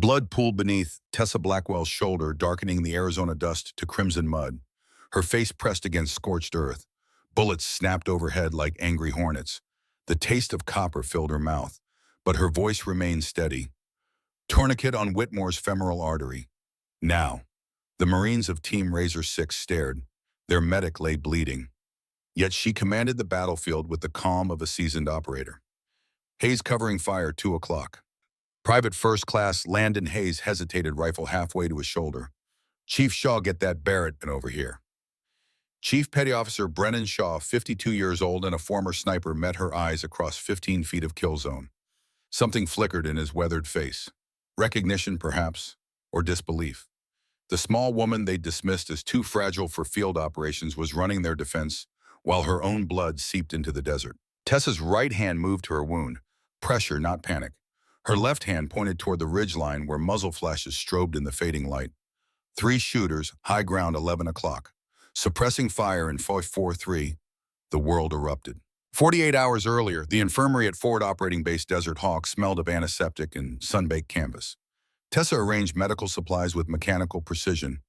Blood pooled beneath Tessa Blackwell's shoulder, darkening the Arizona dust to crimson mud. Her face pressed against scorched earth. Bullets snapped overhead like angry hornets. The taste of copper filled her mouth, but her voice remained steady. Tourniquet on Whitmore's femoral artery. Now. The Marines of Team Razor 6 stared. Their medic lay bleeding. Yet she commanded the battlefield with the calm of a seasoned operator. Hayes covering fire, 2 o'clock. Private First Class Landon Hayes hesitated, rifle halfway to his shoulder. Chief Shaw, get that Barrett and over here. Chief Petty Officer Brennan Shaw, 52 years old and a former sniper, met her eyes across 15 feet of kill zone. Something flickered in his weathered face. Recognition, perhaps, or disbelief. The small woman they dismissed as too fragile for field operations was running their defense, while her own blood seeped into the desert. Tessa's right hand moved to her wound. Pressure, not panic. Her left hand pointed toward the ridgeline where muzzle flashes strobed in the fading light. 3 shooters, high ground, 11 o'clock. Suppressing fire in 543, the world erupted. 48 hours earlier, the infirmary at Forward Operating Base Desert Hawk smelled of antiseptic and sun-baked canvas. Tessa arranged medical supplies with mechanical precision.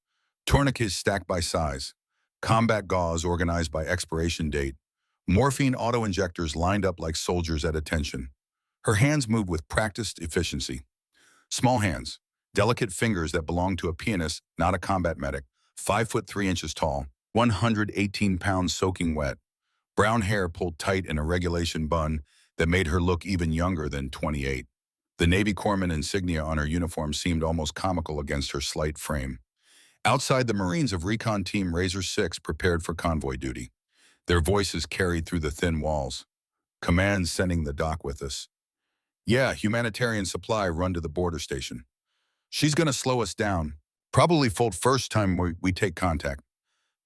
Tourniquets stacked by size. Combat gauze organized by expiration date. Morphine auto-injectors lined up like soldiers at attention. Her hands moved with practiced efficiency. Small hands, delicate fingers that belonged to a pianist, not a combat medic. 5 foot 3 inches tall, 118 pounds soaking wet. Brown hair pulled tight in a regulation bun that made her look even younger than 28. The Navy Corpsman insignia on her uniform seemed almost comical against her slight frame. Outside, the Marines of Recon Team Razor 6 prepared for convoy duty. Their voices carried through the thin walls. Command's sending the doc with us. Yeah, humanitarian supply run to the border station. She's gonna slow us down. Probably full first time we take contact.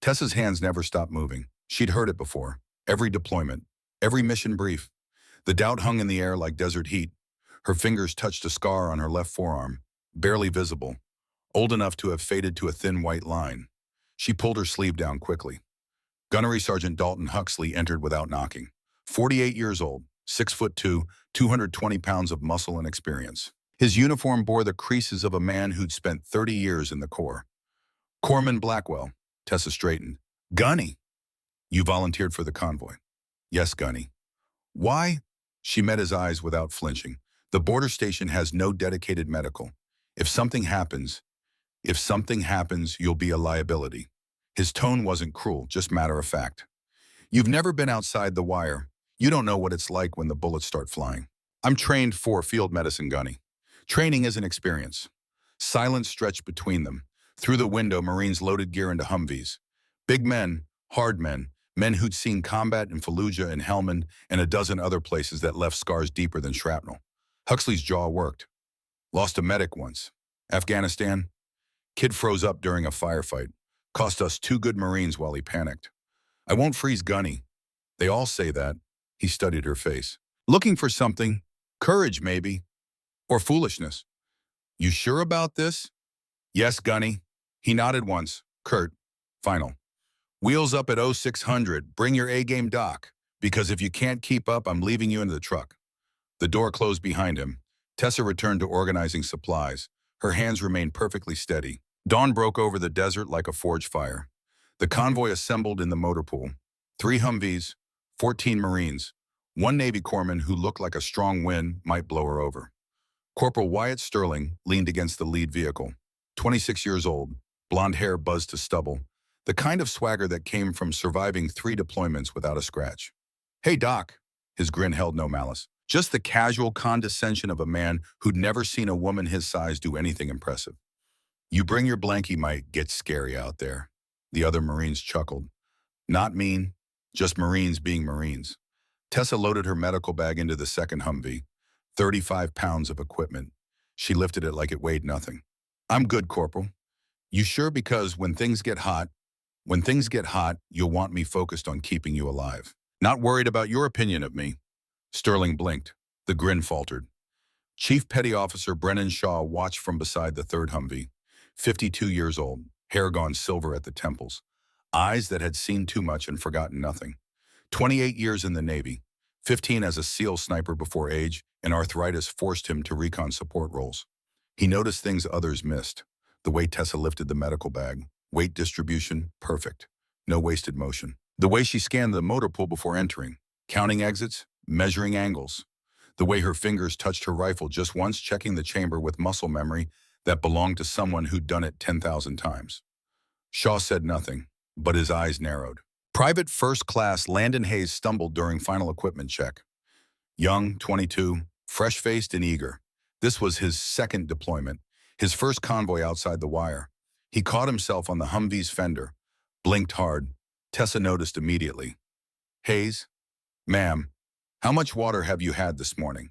Tessa's hands never stopped moving. She'd heard it before. Every deployment. Every mission brief. The doubt hung in the air like desert heat. Her fingers touched a scar on her left forearm. Barely visible. Old enough to have faded to a thin white line. She pulled her sleeve down quickly. Gunnery Sergeant Dalton Huxley entered without knocking. 48 years old, 6'2", 220 pounds of muscle and experience. His uniform bore the creases of a man who'd spent 30 years in the Corps. Corpsman Blackwell, Tessa straightened. Gunny, you volunteered for the convoy. Yes, Gunny. Why? She met his eyes without flinching. The border station has no dedicated medical. If something happens, you'll be a liability. His tone wasn't cruel, just matter of fact. You've never been outside the wire. You don't know what it's like when the bullets start flying. I'm trained for field medicine, Gunny. Training is an experience. Silence stretched between them. Through the window, Marines loaded gear into Humvees. Big men, hard men, men who'd seen combat in Fallujah and Helmand and a dozen other places that left scars deeper than shrapnel. Huxley's jaw worked. Lost a medic once. Afghanistan? Kid froze up during a firefight. Cost us 2 good Marines while he panicked. I won't freeze Gunny. They all say that. He studied her face. Looking for something. Courage, maybe. Or foolishness. You sure about this? Yes, Gunny. He nodded once. Curt. Final. Wheels up at 0600. Bring your A-game, Doc. Because if you can't keep up, I'm leaving you in the truck. The door closed behind him. Tessa returned to organizing supplies. Her hands remained perfectly steady. Dawn broke over the desert like a forge fire. The convoy assembled in the motor pool. 3 Humvees, 14 Marines. 1 Navy corpsman who looked like a strong wind might blow her over. Corporal Wyatt Sterling leaned against the lead vehicle. 26 years old, blonde hair buzzed to stubble. The kind of swagger that came from surviving 3 deployments without a scratch. Hey, Doc. His grin held no malice. Just the casual condescension of a man who'd never seen a woman his size do anything impressive. You bring your blankie, might get scary out there. The other Marines chuckled. Not mean, just Marines being Marines. Tessa loaded her medical bag into the second Humvee. 35 pounds of equipment. She lifted it like it weighed nothing. I'm good, Corporal. You sure? Because when things get hot, you'll want me focused on keeping you alive. Not worried about your opinion of me. Sterling blinked. The grin faltered. Chief Petty Officer Brennan Shaw watched from beside the third Humvee. 52 years old, hair gone silver at the temples. Eyes that had seen too much and forgotten nothing. 28 years in the Navy. 15 as a SEAL sniper before age, and arthritis forced him to recon support roles. He noticed things others missed. The way Tessa lifted the medical bag. Weight distribution, perfect. No wasted motion. The way she scanned the motor pool before entering. Counting exits, measuring angles. The way her fingers touched her rifle just once, checking the chamber with muscle memory that belonged to someone who'd done it 10,000 times. Shaw said nothing, but his eyes narrowed. Private First Class Landon Hayes stumbled during final equipment check. Young, 22, fresh-faced and eager. This was his second deployment, his first convoy outside the wire. He caught himself on the Humvee's fender, blinked hard. Tessa noticed immediately. Hayes, ma'am, how much water have you had this morning?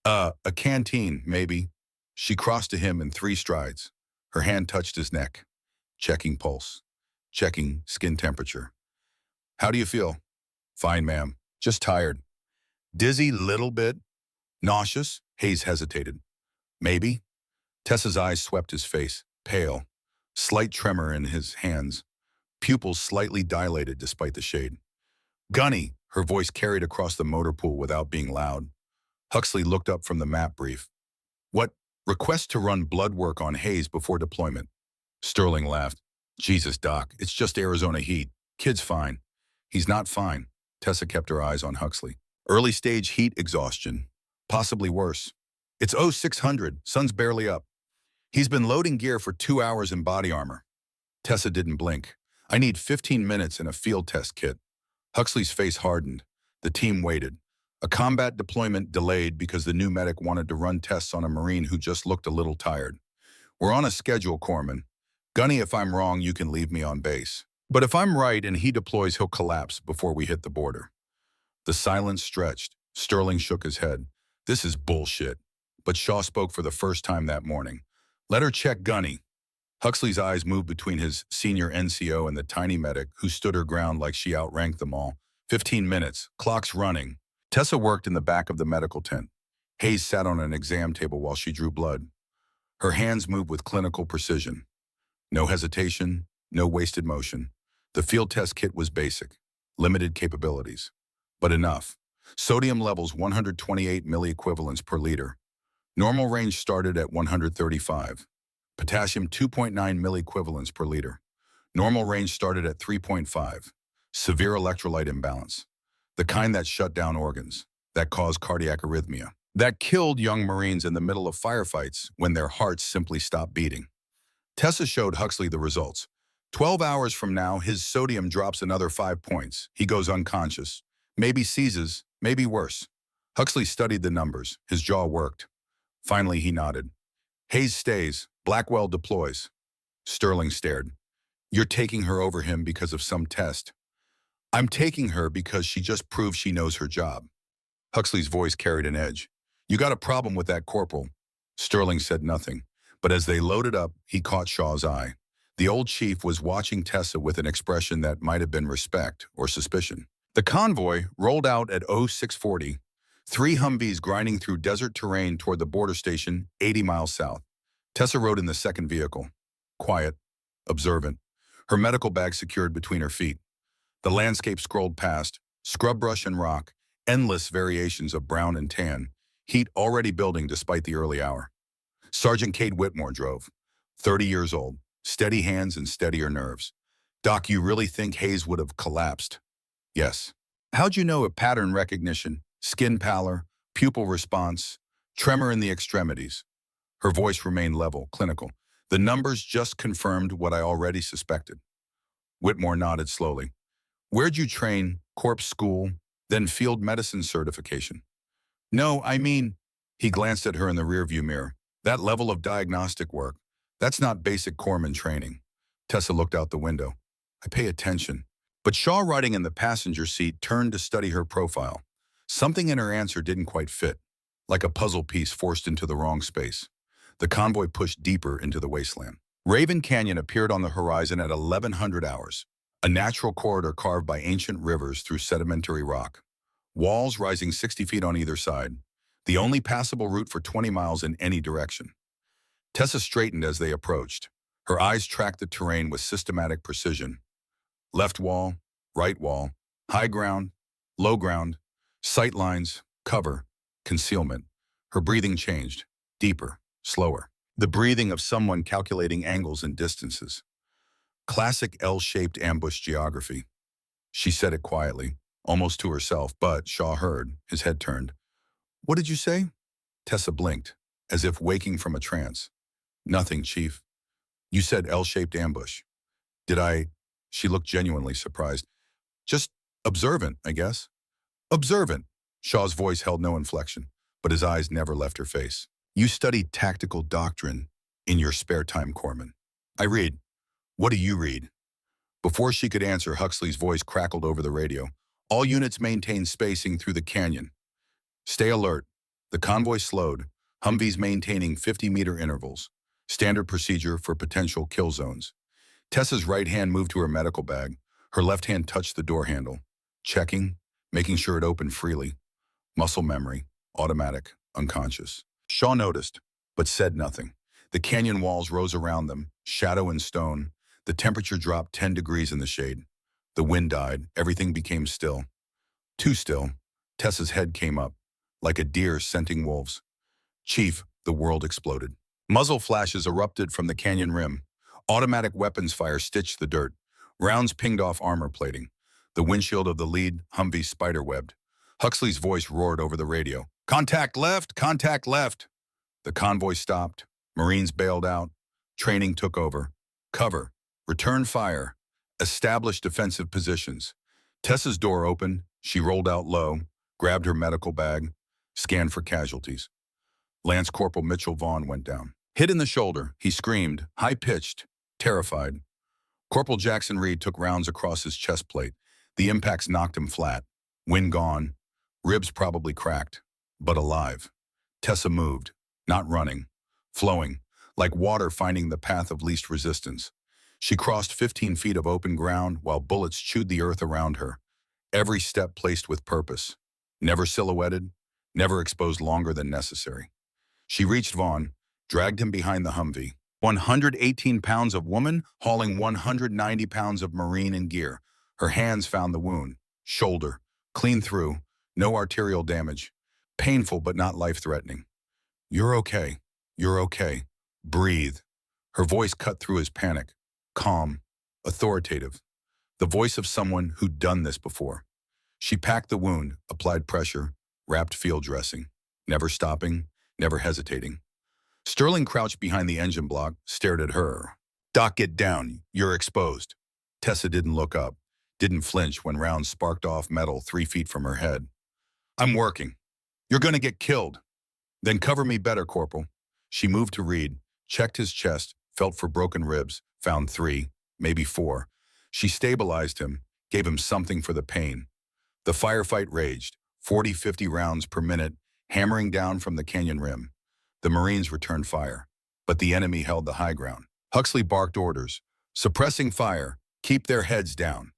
A canteen, maybe. She crossed to him in 3 strides. Her hand touched his neck, checking pulse, checking skin temperature. How do you feel? Fine, ma'am. Just tired. Dizzy little bit? Nauseous? Hayes hesitated. Maybe. Tessa's eyes swept his face, pale, slight tremor in his hands, pupils slightly dilated despite the shade. Gunny, her voice carried across the motor pool without being loud. Huxley looked up from the map brief. What? Request to run blood work on Hayes before deployment. Sterling laughed. Jesus, Doc, it's just Arizona heat. Kid's fine. He's not fine. Tessa kept her eyes on Huxley. Early stage heat exhaustion. Possibly worse. It's 0600. Sun's barely up. He's been loading gear for 2 hours in body armor. Tessa didn't blink. I need 15 minutes in a field test kit. Huxley's face hardened. The team waited. A combat deployment delayed because the new medic wanted to run tests on a Marine who just looked a little tired. We're on a schedule, Corpsman. Gunny, if I'm wrong, you can leave me on base. But if I'm right and he deploys, he'll collapse before we hit the border. The silence stretched. Sterling shook his head. This is bullshit. But Shaw spoke for the first time that morning. Let her check Gunny. Huxley's eyes moved between his senior NCO and the tiny medic, who stood her ground like she outranked them all. 15 minutes. Clock's running. Tessa worked in the back of the medical tent. Hayes sat on an exam table while she drew blood. Her hands moved with clinical precision. No hesitation, no wasted motion. The field test kit was basic, limited capabilities, but enough. Sodium levels 128 milliequivalents per liter. Normal range started at 135. Potassium 2.9 milliequivalents per liter. Normal range started at 3.5. Severe electrolyte imbalance. The kind that shut down organs, that caused cardiac arrhythmia, that killed young Marines in the middle of firefights when their hearts simply stopped beating. Tessa showed Huxley the results. 12 hours from now, his sodium drops another 5 points. He goes unconscious. Maybe seizes, maybe worse. Huxley studied the numbers. His jaw worked. Finally, he nodded. Hayes stays. Blackwell deploys. Sterling stared. You're taking her over him because of some test. I'm taking her because she just proved she knows her job. Huxley's voice carried an edge. You got a problem with that, Corporal. Sterling said nothing, but as they loaded up, he caught Shaw's eye. The old chief was watching Tessa with an expression that might have been respect or suspicion. The convoy rolled out at 0640, 3 Humvees grinding through desert terrain toward the border station 80 miles south. Tessa rode in the second vehicle, quiet, observant, her medical bag secured between her feet. The landscape scrolled past, scrub brush and rock, endless variations of brown and tan, heat already building despite the early hour. Sergeant Cade Whitmore drove, 30 years old, steady hands and steadier nerves. Doc, you really think Hayes would have collapsed? Yes. How'd you know? A pattern recognition, skin pallor, pupil response, tremor in the extremities. Her voice remained level, clinical. The numbers just confirmed what I already suspected. Whitmore nodded slowly. Where'd you train? Corpse school, then field medicine certification? No, I mean, he glanced at her in the rearview mirror. That level of diagnostic work, that's not basic corpsman training. Tessa looked out the window. I pay attention. But Shaw, riding in the passenger seat, turned to study her profile. Something in her answer didn't quite fit, like a puzzle piece forced into the wrong space. The convoy pushed deeper into the wasteland. Raven Canyon appeared on the horizon at 1100 hours. A natural corridor carved by ancient rivers through sedimentary rock. Walls rising 60 feet on either side. The only passable route for 20 miles in any direction. Tessa straightened as they approached. Her eyes tracked the terrain with systematic precision. Left wall, right wall, high ground, low ground, sight lines, cover, concealment. Her breathing changed, deeper, slower. The breathing of someone calculating angles and distances. Classic L-shaped ambush geography. She said it quietly, almost to herself, but Shaw heard, his head turned. What did you say? Tessa blinked, as if waking from a trance. Nothing, Chief. You said L-shaped ambush. Did I? She looked genuinely surprised. Just observant, I guess. Observant. Shaw's voice held no inflection, but his eyes never left her face. You studied tactical doctrine in your spare time, Corman. I read. What do you read? Before she could answer, Huxley's voice crackled over the radio. All units maintain spacing through the canyon. Stay alert. The convoy slowed, Humvees maintaining 50-meter intervals. Standard procedure for potential kill zones. Tessa's right hand moved to her medical bag. Her left hand touched the door handle. Checking, making sure it opened freely. Muscle memory, automatic, unconscious. Shaw noticed, but said nothing. The canyon walls rose around them, shadow and stone. The temperature dropped 10 degrees in the shade. The wind died, everything became still. Too still. Tessa's head came up, like a deer scenting wolves. Chief, the world exploded. Muzzle flashes erupted from the canyon rim. Automatic weapons fire stitched the dirt. Rounds pinged off armor plating. The windshield of the lead Humvee spiderwebbed. Huxley's voice roared over the radio. Contact left! Contact left! The convoy stopped. Marines bailed out. Training took over. Cover. Return fire. Establish defensive positions. Tessa's door opened. She rolled out low, grabbed her medical bag, scanned for casualties. Lance Corporal Mitchell Vaughn went down. Hit in the shoulder, he screamed, high-pitched, terrified. Corporal Jackson Reed took rounds across his chest plate. The impacts knocked him flat. Wind gone. Ribs probably cracked, but alive. Tessa moved, not running, flowing, like water finding the path of least resistance. She crossed 15 feet of open ground while bullets chewed the earth around her. Every step placed with purpose. Never silhouetted, never exposed longer than necessary. She reached Vaughn, dragged him behind the Humvee. 118 pounds of woman hauling 190 pounds of Marine in gear. Her hands found the wound. Shoulder. Clean through. No arterial damage. Painful but not life-threatening. You're okay. You're okay. Breathe. Her voice cut through his panic. Calm. Authoritative. The voice of someone who'd done this before. She packed the wound, applied pressure, wrapped field dressing. Never stopping, never hesitating. Sterling crouched behind the engine block, stared at her. Doc, get down. You're exposed. Tessa didn't look up, didn't flinch when rounds sparked off metal 3 feet from her head. I'm working. You're gonna get killed. Then cover me better, Corporal. She moved to Reed, checked his chest, felt for broken ribs, found 3, maybe 4. She stabilized him, gave him something for the pain. The firefight raged, 40, 50 rounds per minute, hammering down from the canyon rim. The Marines returned fire, but the enemy held the high ground. Huxley barked orders, suppressing fire, keep their heads down.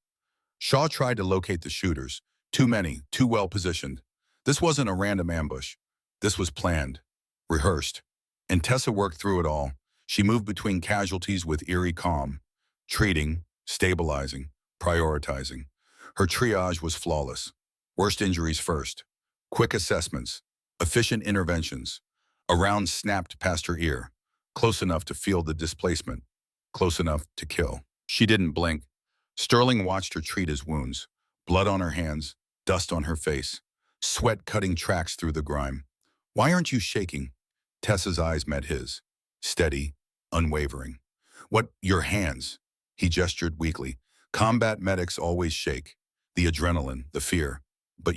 Shaw tried to locate the shooters, too many, too well positioned. This wasn't a random ambush. This was planned, rehearsed. And Tessa worked through it all. She moved between casualties with eerie calm, treating, stabilizing, prioritizing. Her triage was flawless. Worst injuries first. Quick assessments. Efficient interventions. A round snapped past her ear. Close enough to feel the displacement. Close enough to kill. She didn't blink. Sterling watched her treat his wounds. Blood on her hands. Dust on her face. Sweat cutting tracks through the grime. Why aren't you shaking? Tessa's eyes met his. Steady, unwavering. What, your hands? He gestured weakly. Combat medics always shake. The adrenaline, the fear. But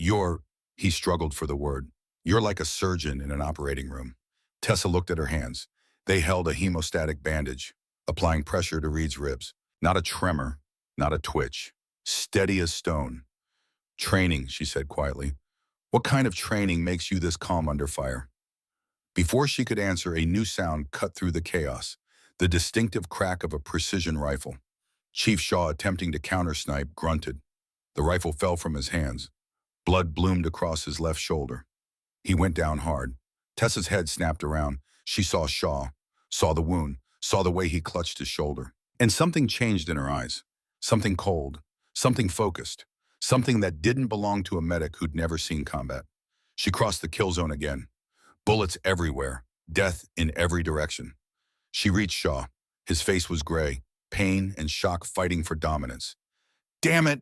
he struggled for the word. You're like a surgeon in an operating room. Tessa looked at her hands. They held a hemostatic bandage, applying pressure to Reed's ribs. Not a tremor, not a twitch. Steady as stone. Training, she said quietly. What kind of training makes you this calm under fire? Before she could answer, a new sound cut through the chaos. The distinctive crack of a precision rifle. Chief Shaw, attempting to counter-snipe, grunted. The rifle fell from his hands. Blood bloomed across his left shoulder. He went down hard. Tessa's head snapped around. She saw Shaw, saw the wound, saw the way he clutched his shoulder. And something changed in her eyes. Something cold, something focused, something that didn't belong to a medic who'd never seen combat. She crossed the kill zone again. Bullets everywhere, death in every direction. She reached Shaw. His face was gray, pain and shock fighting for dominance. Damn it!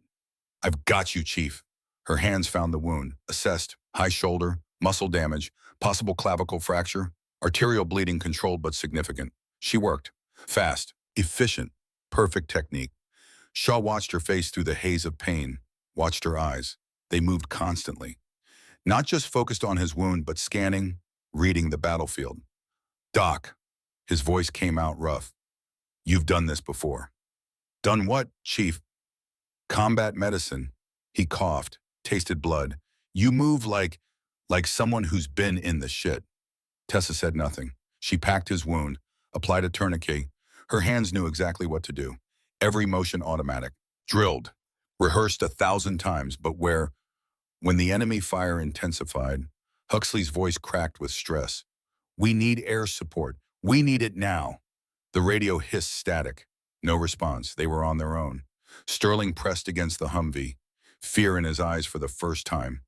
I've got you, Chief. Her hands found the wound, assessed, high shoulder, muscle damage, possible clavicle fracture, arterial bleeding controlled but significant. She worked. Fast, efficient, perfect technique. Shaw watched her face through the haze of pain, watched her eyes. They moved constantly. Not just focused on his wound, but scanning, reading the battlefield. Doc, his voice came out rough. You've done this before. Done what, Chief? Combat medicine. He coughed, tasted blood. You move like someone who's been in the shit. Tessa said nothing. She packed his wound, applied a tourniquet. Her hands knew exactly what to do. Every motion automatic. Drilled. Rehearsed 1,000 times, but when the enemy fire intensified, Huxley's voice cracked with stress. We need air support. We need it now. The radio hissed static. No response. They were on their own. Sterling pressed against the Humvee, fear in his eyes for the first time.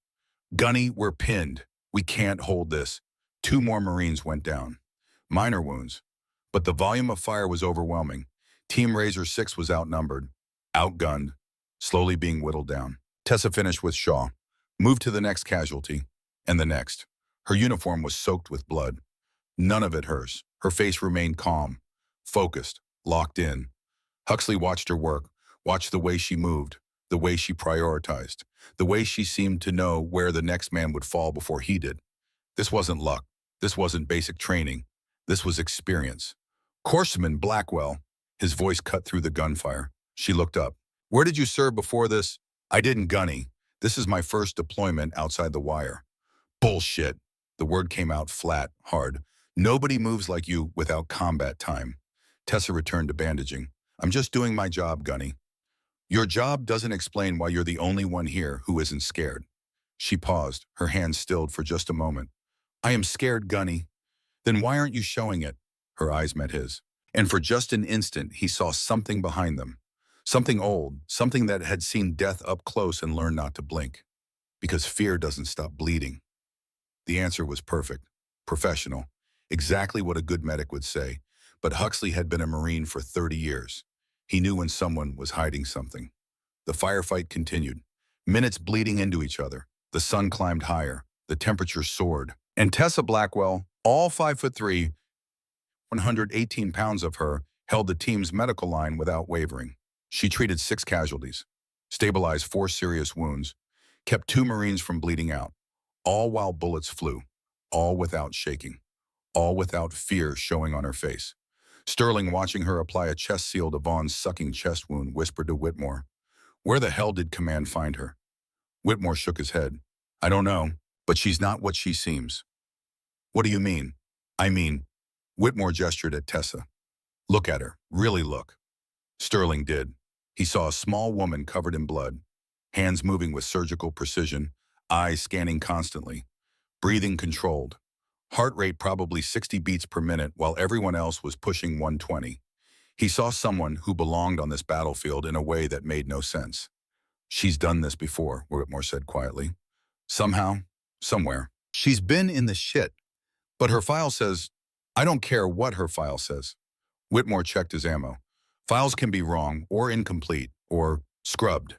Gunny, we're pinned. We can't hold this. 2 more Marines went down. Minor wounds. But the volume of fire was overwhelming. Team Razor 6 was outnumbered, outgunned, slowly being whittled down. Tessa finished with Shaw, moved to the next casualty, and the next. Her uniform was soaked with blood. None of it hers. Her face remained calm, focused, locked in. Huxley watched her work, watched the way she moved, the way she prioritized, the way she seemed to know where the next man would fall before he did. This wasn't luck. This wasn't basic training. This was experience. Corpsman Blackwell, his voice cut through the gunfire. She looked up. Where did you serve before this? I didn't, Gunny. This is my first deployment outside the wire. Bullshit. The word came out flat, hard. Nobody moves like you without combat time. Tessa returned to bandaging. I'm just doing my job, Gunny. Your job doesn't explain why you're the only one here who isn't scared. She paused, her hands stilled for just a moment. I am scared, Gunny. Then why aren't you showing it? Her eyes met his. And for just an instant, he saw something behind them. Something old, something that had seen death up close and learned not to blink. Because fear doesn't stop bleeding. The answer was perfect, professional, exactly what a good medic would say. But Huxley had been a Marine for 30 years. He knew when someone was hiding something. The firefight continued, minutes bleeding into each other. The sun climbed higher, the temperature soared. And Tessa Blackwell, all 5'3", 118 pounds of her, held the team's medical line without wavering. She treated 6 casualties, stabilized 4 serious wounds, kept 2 Marines from bleeding out, all while bullets flew, all without shaking, all without fear showing on her face. Sterling, watching her apply a chest seal to Vaughn's sucking chest wound, whispered to Whitmore, Where the hell did command find her? Whitmore shook his head. I don't know, but she's not what she seems. What do you mean? I mean, Whitmore gestured at Tessa. Look at her, really look. Sterling did. He saw a small woman covered in blood, hands moving with surgical precision, eyes scanning constantly, breathing controlled. Heart rate probably 60 beats per minute while everyone else was pushing 120. He saw someone who belonged on this battlefield in a way that made no sense. She's done this before, Whitmore said quietly. Somehow, somewhere. She's been in the shit. But her file says, I don't care what her file says. Whitmore checked his ammo. Files can be wrong or incomplete or scrubbed.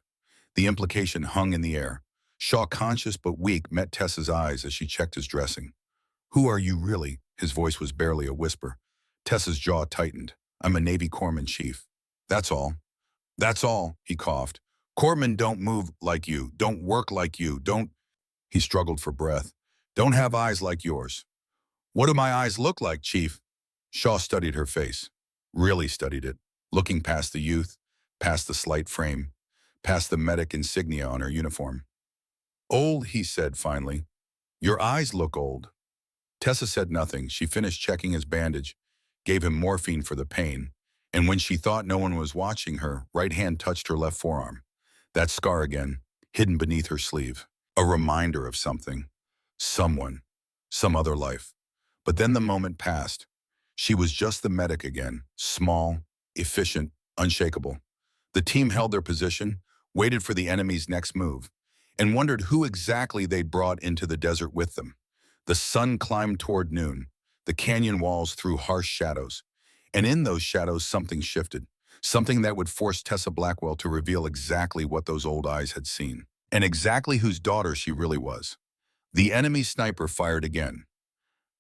The implication hung in the air. Shaw, conscious but weak, met Tessa's eyes as she checked his dressing. Who are you really? His voice was barely a whisper. Tessa's jaw tightened. I'm a Navy corpsman, Chief. That's all. That's all, he coughed. Corpsmen don't move like you, don't work like you, don't... He struggled for breath. Don't have eyes like yours. What do my eyes look like, Chief? Shaw studied her face. Really studied it, looking past the youth, past the slight frame, past the medic insignia on her uniform. Old, he said finally. Your eyes look old. Tessa said nothing. She finished checking his bandage, gave him morphine for the pain, and when she thought no one was watching her, right hand touched her left forearm. That scar again, hidden beneath her sleeve. A reminder of something. Someone. Some other life. But then the moment passed. She was just the medic again, small, efficient, unshakable. The team held their position, waited for the enemy's next move, and wondered who exactly they'd brought into the desert with them. The sun climbed toward noon. The canyon walls threw harsh shadows. And in those shadows, something shifted. Something that would force Tessa Blackwell to reveal exactly what those old eyes had seen. And exactly whose daughter she really was. The enemy sniper fired again.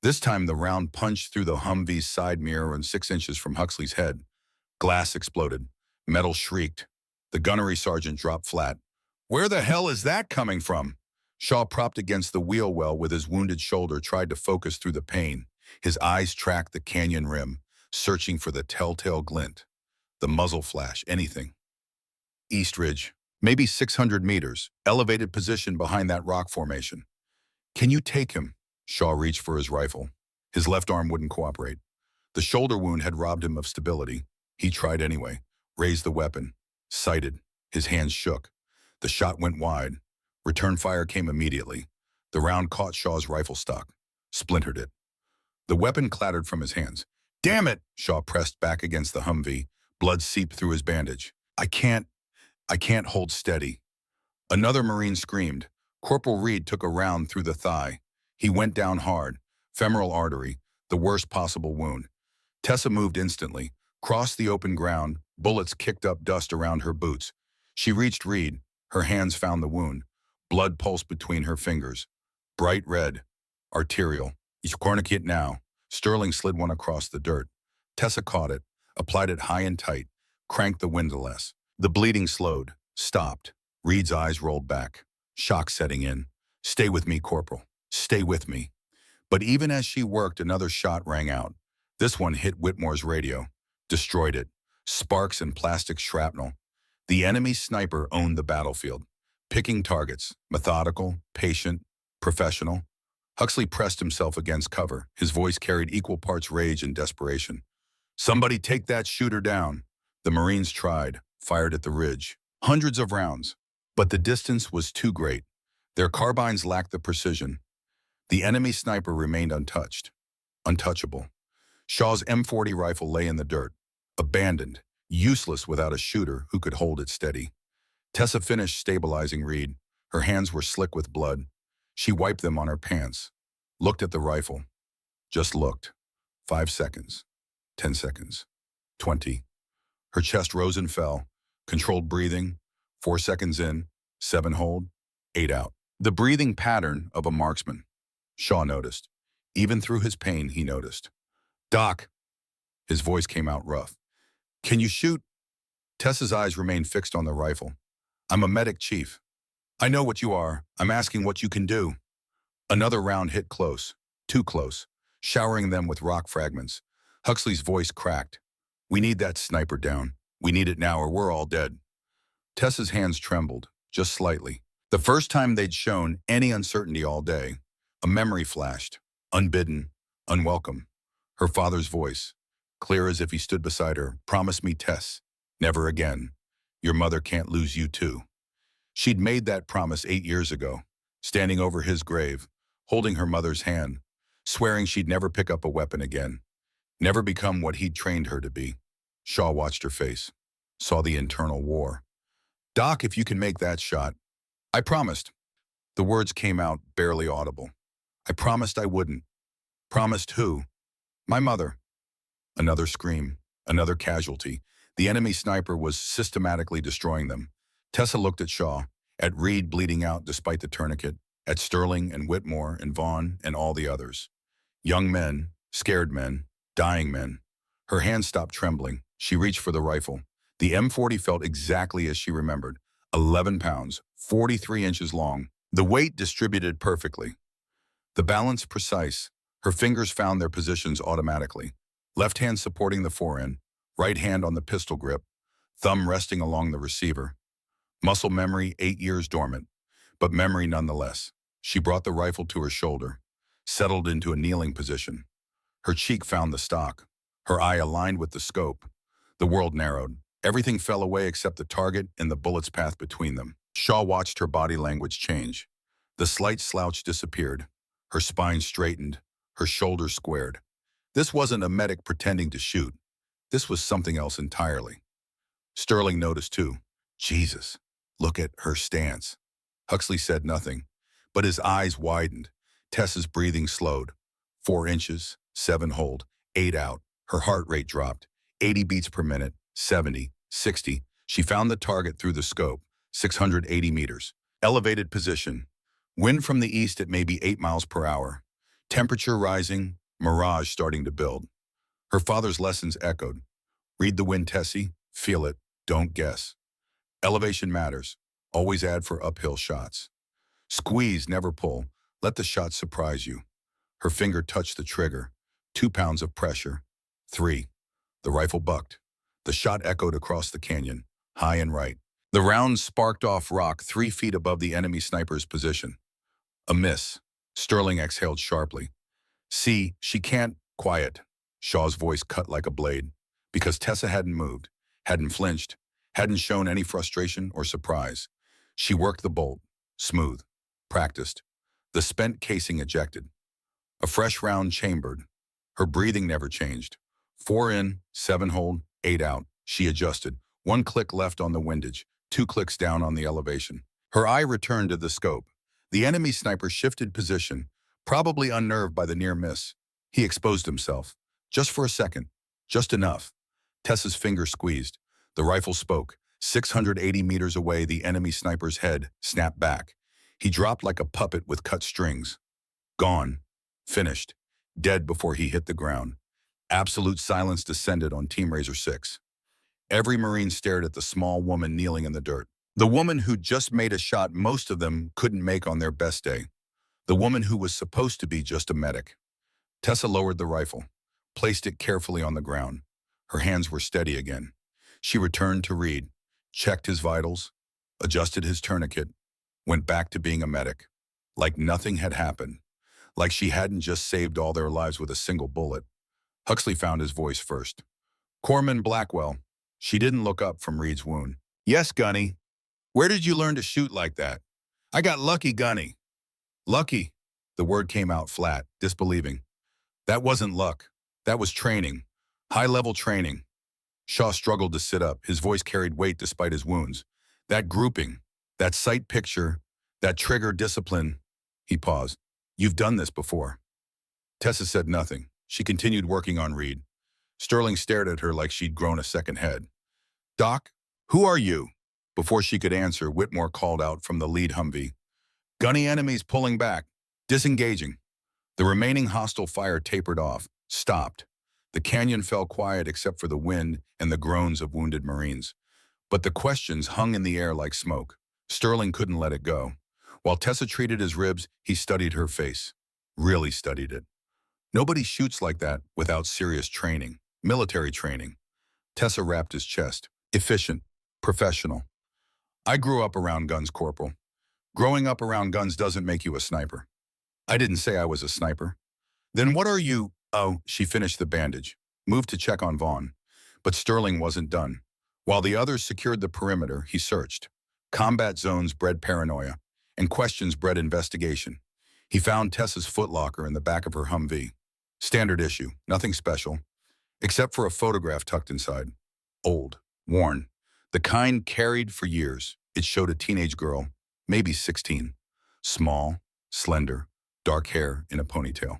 This time the round punched through the Humvee's side mirror and 6 inches from Huxley's head. Glass exploded. Metal shrieked. The gunnery sergeant dropped flat. "Where the hell is that coming from?" Shaw, propped against the wheel well with his wounded shoulder, tried to focus through the pain. His eyes tracked the canyon rim, searching for the telltale glint. The muzzle flash, anything. East Ridge, maybe 600 meters, elevated position behind that rock formation. "Can you take him?" Shaw reached for his rifle. His left arm wouldn't cooperate. The shoulder wound had robbed him of stability. He tried anyway, raised the weapon, sighted. His hands shook. The shot went wide. Return fire came immediately. The round caught Shaw's rifle stock, splintered it. The weapon clattered from his hands. "Damn it!" Shaw pressed back against the Humvee. Blood seeped through his bandage. I can't hold steady." Another Marine screamed. Corporal Reed took a round through the thigh. He went down hard. Femoral artery, the worst possible wound. Tessa moved instantly, crossed the open ground. Bullets kicked up dust around her boots. She reached Reed. Her hands found the wound. Blood pulsed between her fingers. Bright red. Arterial. "It's tourniquet now." Sterling slid one across the dirt. Tessa caught it, applied it high and tight, cranked the windlass. The bleeding slowed, stopped. Reed's eyes rolled back. Shock setting in. "Stay with me, Corporal. Stay with me." But even as she worked, another shot rang out. This one hit Whitmore's radio, destroyed it. Sparks and plastic shrapnel. The enemy sniper owned the battlefield, picking targets, methodical, patient, professional. Huxley pressed himself against cover. His voice carried equal parts rage and desperation. "Somebody take that shooter down." The Marines tried, fired at the ridge. Hundreds of rounds. But the distance was too great. Their carbines lacked the precision. The enemy sniper remained untouched. Untouchable. Shaw's M40 rifle lay in the dirt, abandoned, useless without a shooter who could hold it steady. Tessa finished stabilizing Reed. Her hands were slick with blood. She wiped them on her pants, looked at the rifle. Just looked. 5 seconds. 10 seconds. 20. Her chest rose and fell. Controlled breathing. 4 seconds in. 7 hold. 8 out. The breathing pattern of a marksman. Shaw noticed. Even through his pain, he noticed. "Doc." His voice came out rough. "Can you shoot?" Tessa's eyes remained fixed on the rifle. "I'm a medic, Chief." "I know what you are. I'm asking what you can do." Another round hit close. Too close. Showering them with rock fragments. Huxley's voice cracked. "We need that sniper down. We need it now or we're all dead." Tessa's hands trembled, just slightly. The first time they'd shown any uncertainty all day. A memory flashed. Unbidden. Unwelcome. Her father's voice, clear as if he stood beside her. "Promise me, Tess. Never again. Your mother can't lose you too." She'd made that promise 8 years ago, standing over his grave, holding her mother's hand, swearing she'd never pick up a weapon again, never become what he'd trained her to be. Shaw watched her face, saw the internal war. "Doc, if you can make that shot." "I promised." The words came out barely audible. "I promised I wouldn't." "Promised who?" "My mother." Another scream, another casualty. The enemy sniper was systematically destroying them. Tessa looked at Shaw, at Reed bleeding out despite the tourniquet, at Sterling and Whitmore and Vaughn and all the others. Young men, scared men, dying men. Her hands stopped trembling. She reached for the rifle. The M40 felt exactly as she remembered. 11 pounds, 43 inches long. The weight distributed perfectly. The balance precise. Her fingers found their positions automatically. Left hand supporting the foreend, right hand on the pistol grip, thumb resting along the receiver. Muscle memory 8 years dormant, but memory nonetheless. She brought the rifle to her shoulder, settled into a kneeling position. Her cheek found the stock, her eye aligned with the scope. The world narrowed. Everything fell away except the target and the bullet's path between them. Shaw watched her body language change. The slight slouch disappeared. Her spine straightened, her shoulders squared. This wasn't a medic pretending to shoot. This was something else entirely. Sterling noticed too. Jesus, look at her stance. Huxley said nothing, but his eyes widened. Tessa's breathing slowed. 4 inches, 7 hold, 8 out. Her heart rate dropped. 80 beats per minute, 70, 60. She found the target through the scope, 680 meters. Elevated position. Wind from the east at maybe 8 miles per hour. Temperature rising, mirage starting to build. Her father's lessons echoed. Read the wind, Tessie. Feel it. Don't guess. Elevation matters. Always add for uphill shots. Squeeze, never pull. Let the shot surprise you. Her finger touched the trigger. 2 pounds of pressure. 3. The rifle bucked. The shot echoed across the canyon, high and right. The round sparked off rock 3 feet above the enemy sniper's position. A miss. Sterling exhaled sharply. See, she can't. Quiet. Shaw's voice cut like a blade. Because Tessa hadn't moved, hadn't flinched, hadn't shown any frustration or surprise. She worked the bolt. Smooth. Practiced. The spent casing ejected. A fresh round chambered. Her breathing never changed. 4 in, 7 hold, 8 out. She adjusted. 1 click left on the windage, 2 clicks down on the elevation. Her eye returned to the scope. The enemy sniper shifted position, probably unnerved by the near miss. He exposed himself. Just for a second. Just enough. Tessa's finger squeezed. The rifle spoke. 680 meters away, the enemy sniper's head snapped back. He dropped like a puppet with cut strings. Gone. Finished. Dead before he hit the ground. Absolute silence descended on Team Razor 6. Every Marine stared at the small woman kneeling in the dirt. The woman who'd just made a shot most of them couldn't make on their best day. The woman who was supposed to be just a medic. Tessa lowered the rifle, placed it carefully on the ground. Her hands were steady again. She returned to Reed, checked his vitals, adjusted his tourniquet, went back to being a medic. Like nothing had happened. Like she hadn't just saved all their lives with a single bullet. Huxley found his voice first. Corpsman Blackwell. She didn't look up from Reed's wound. Yes, Gunny. Where did you learn to shoot like that? I got lucky, Gunny. Lucky. The word came out flat, disbelieving. That wasn't luck. That was training. High-level training. Shaw struggled to sit up. His voice carried weight despite his wounds. That grouping, that sight picture, that trigger discipline. He paused. You've done this before. Tessa said nothing. She continued working on Reed. Sterling stared at her like she'd grown a second head. Doc, who are you? Before she could answer, Whitmore called out from the lead Humvee. Gunny enemies pulling back, disengaging. The remaining hostile fire tapered off, stopped. The canyon fell quiet except for the wind and the groans of wounded Marines. But the questions hung in the air like smoke. Sterling couldn't let it go. While Tessa treated his ribs, he studied her face. Really studied it. Nobody shoots like that without serious training, military training. Tessa rapped his chest. Efficient, professional. I grew up around guns, Corporal. Growing up around guns doesn't make you a sniper. I didn't say I was a sniper. Then what are you? Oh, she finished the bandage, moved to check on Vaughn. But Sterling wasn't done. While the others secured the perimeter, he searched. Combat zones bred paranoia, and questions bred investigation. He found Tessa's footlocker in the back of her Humvee. Standard issue, nothing special, except for a photograph tucked inside. Old, worn, the kind carried for years. It showed a teenage girl, maybe 16, small, slender, dark hair in a ponytail.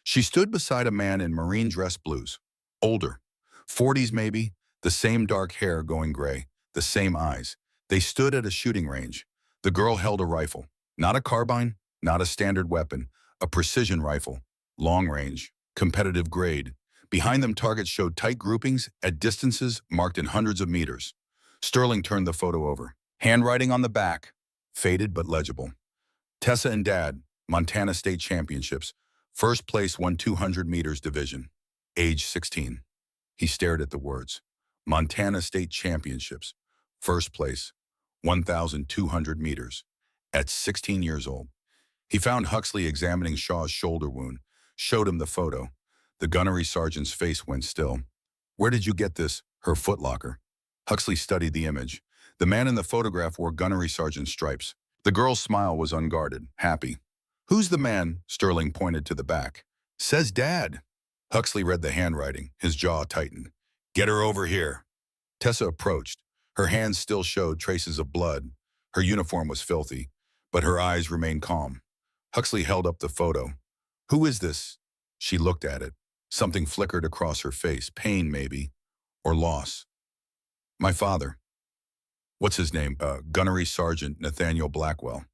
She stood beside a man in marine dress blues, older, 40s maybe, the same dark hair going gray, the same eyes. They stood at a shooting range. The girl held a rifle, not a carbine, not a standard weapon, a precision rifle, long range, competitive grade. Behind them, targets showed tight groupings at distances marked in hundreds of meters. Sterling turned the photo over. Handwriting on the back, faded but legible. Tessa and Dad, Montana State Championships. First place won 200 meters division. Age 16. He stared at the words. Montana State Championships. First place, 1,200 meters. At 16 years old. He found Huxley examining Shaw's shoulder wound, showed him the photo. The gunnery sergeant's face went still. Where did you get this? Her footlocker. Huxley studied the image. The man in the photograph wore gunnery sergeant stripes. The girl's smile was unguarded, happy. Who's the man? Sterling pointed to the back. Says Dad. Huxley read the handwriting, his jaw tightened. Get her over here. Tessa approached. Her hands still showed traces of blood. Her uniform was filthy, but her eyes remained calm. Huxley held up the photo. Who is this? She looked at it. Something flickered across her face. Pain, maybe. Or loss. My father. What's his name? Gunnery Sergeant Nathaniel Blackwell.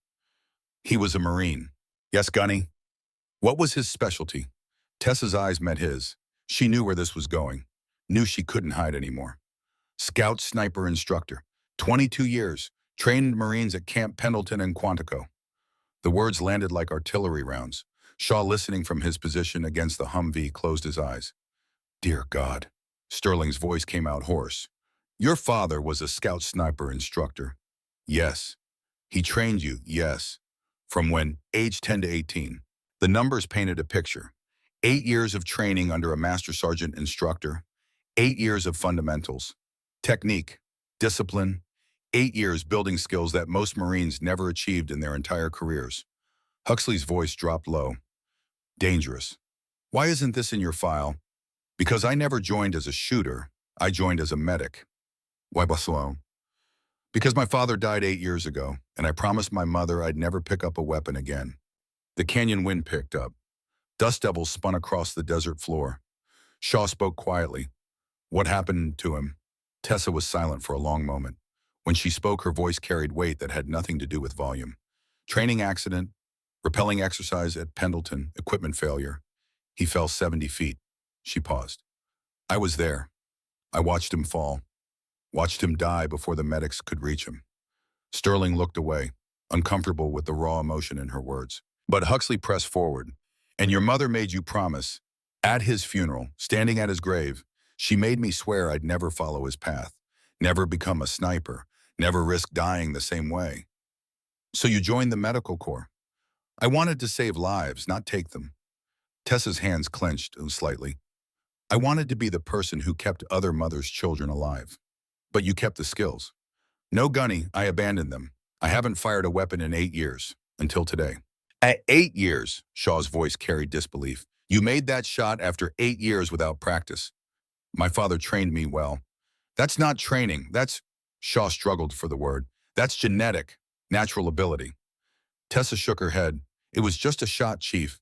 He was a Marine. Yes, Gunny. What was his specialty? Tessa's eyes met his. She knew where this was going. Knew she couldn't hide anymore. Scout sniper instructor. 22 years. Trained Marines at Camp Pendleton and Quantico. The words landed like artillery rounds. Shaw, listening from his position against the Humvee, closed his eyes. Dear God. Sterling's voice came out hoarse. Your father was a scout sniper instructor. Yes. He trained you, yes. From when? Age 10 to 18. The numbers painted a picture. 8 years of training under a master sergeant instructor. 8 years of fundamentals. Technique. Discipline. 8 years building skills that most Marines never achieved in their entire careers. Huxley's voice dropped low. Dangerous. Why isn't this in your file? Because I never joined as a shooter. I joined as a medic. Why Barcelona? Because my father died 8 years ago, and I promised my mother I'd never pick up a weapon again. The canyon wind picked up. Dust devils spun across the desert floor. Shaw spoke quietly. What happened to him? Tessa was silent for a long moment. When she spoke, her voice carried weight that had nothing to do with volume. Training accident, rappelling exercise at Pendleton, equipment failure. He fell 70 feet. She paused. I was there. I watched him fall. Watched him die before the medics could reach him. Sterling looked away, uncomfortable with the raw emotion in her words. But Huxley pressed forward. And your mother made you promise. At his funeral, standing at his grave, she made me swear I'd never follow his path, never become a sniper, never risk dying the same way. So you joined the medical corps. I wanted to save lives, not take them. Tessa's hands clenched slightly. I wanted to be the person who kept other mothers' children alive. But you kept the skills. No, Gunny, I abandoned them. I haven't fired a weapon in 8 years, until today. At 8 years, Shaw's voice carried disbelief. You made that shot after 8 years without practice. My father trained me well. That's not training, that's... Shaw struggled for the word. That's genetic, natural ability. Tessa shook her head. It was just a shot, Chief.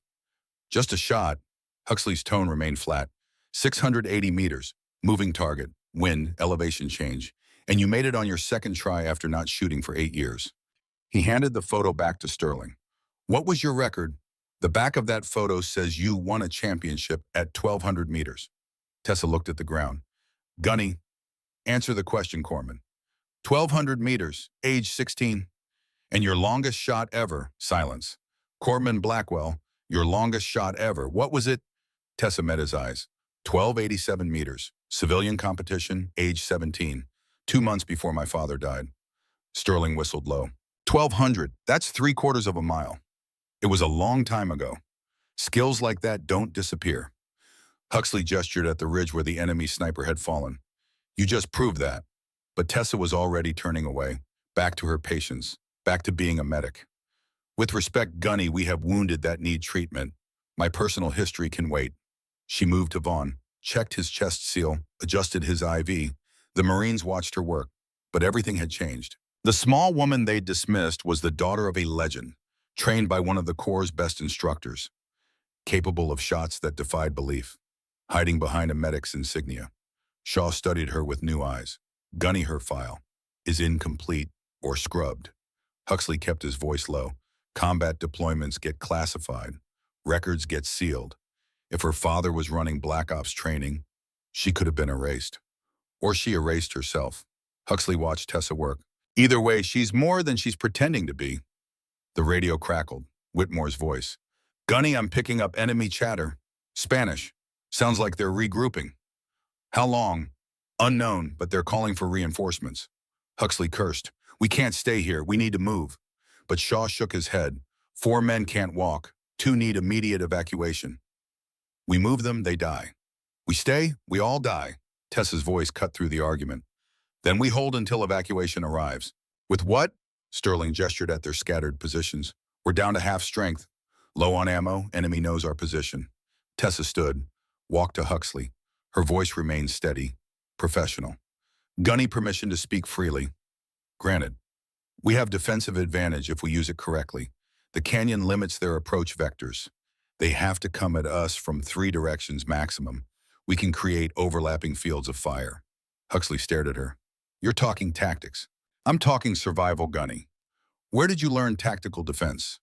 Just a shot. Huxley's tone remained flat. 680 meters, moving target, wind, elevation change. And you made it on your second try after not shooting for 8 years. He handed the photo back to Sterling. What was your record? The back of that photo says you won a championship at 1,200 meters. Tessa looked at the ground. Gunny, answer the question, Corman. 1,200 meters, age 16. And your longest shot ever, silence. Corman Blackwell, your longest shot ever. What was it? Tessa met his eyes. 1,287 meters, civilian competition, age 17. 2 months before my father died. Sterling whistled low. 1,200, that's 3/4 of a mile. It was a long time ago. Skills like that don't disappear. Huxley gestured at the ridge where the enemy sniper had fallen. You just proved that. But Tessa was already turning away, back to her patients, back to being a medic. With respect, Gunny, we have wounded that need treatment. My personal history can wait. She moved to Vaughn, checked his chest seal, adjusted his IV. The Marines watched her work, but everything had changed. The small woman they dismissed was the daughter of a legend, trained by one of the Corps' best instructors, capable of shots that defied belief, hiding behind a medic's insignia. Shaw studied her with new eyes. Gunny, her file is incomplete or scrubbed. Huxley kept his voice low. Combat deployments get classified. Records get sealed. If her father was running Black Ops training, she could have been erased. Or she erased herself. Huxley watched Tessa work. Either way, she's more than she's pretending to be. The radio crackled. Whitmore's voice. Gunny, I'm picking up enemy chatter. Spanish. Sounds like they're regrouping. How long? Unknown, but they're calling for reinforcements. Huxley cursed. We can't stay here. We need to move. But Shaw shook his head. 4 men can't walk. 2 need immediate evacuation. We move them, they die. We stay, we all die. Tessa's voice cut through the argument. Then we hold until evacuation arrives. With what? Sterling gestured at their scattered positions. We're down to half strength. Low on ammo, enemy knows our position. Tessa stood, walked to Huxley. Her voice remained steady, professional. Gunny, permission to speak freely. Granted. We have defensive advantage if we use it correctly. The canyon limits their approach vectors. They have to come at us from 3 directions maximum. We can create overlapping fields of fire. Huxley stared at her. You're talking tactics. I'm talking survival gunning. Where did you learn tactical defense?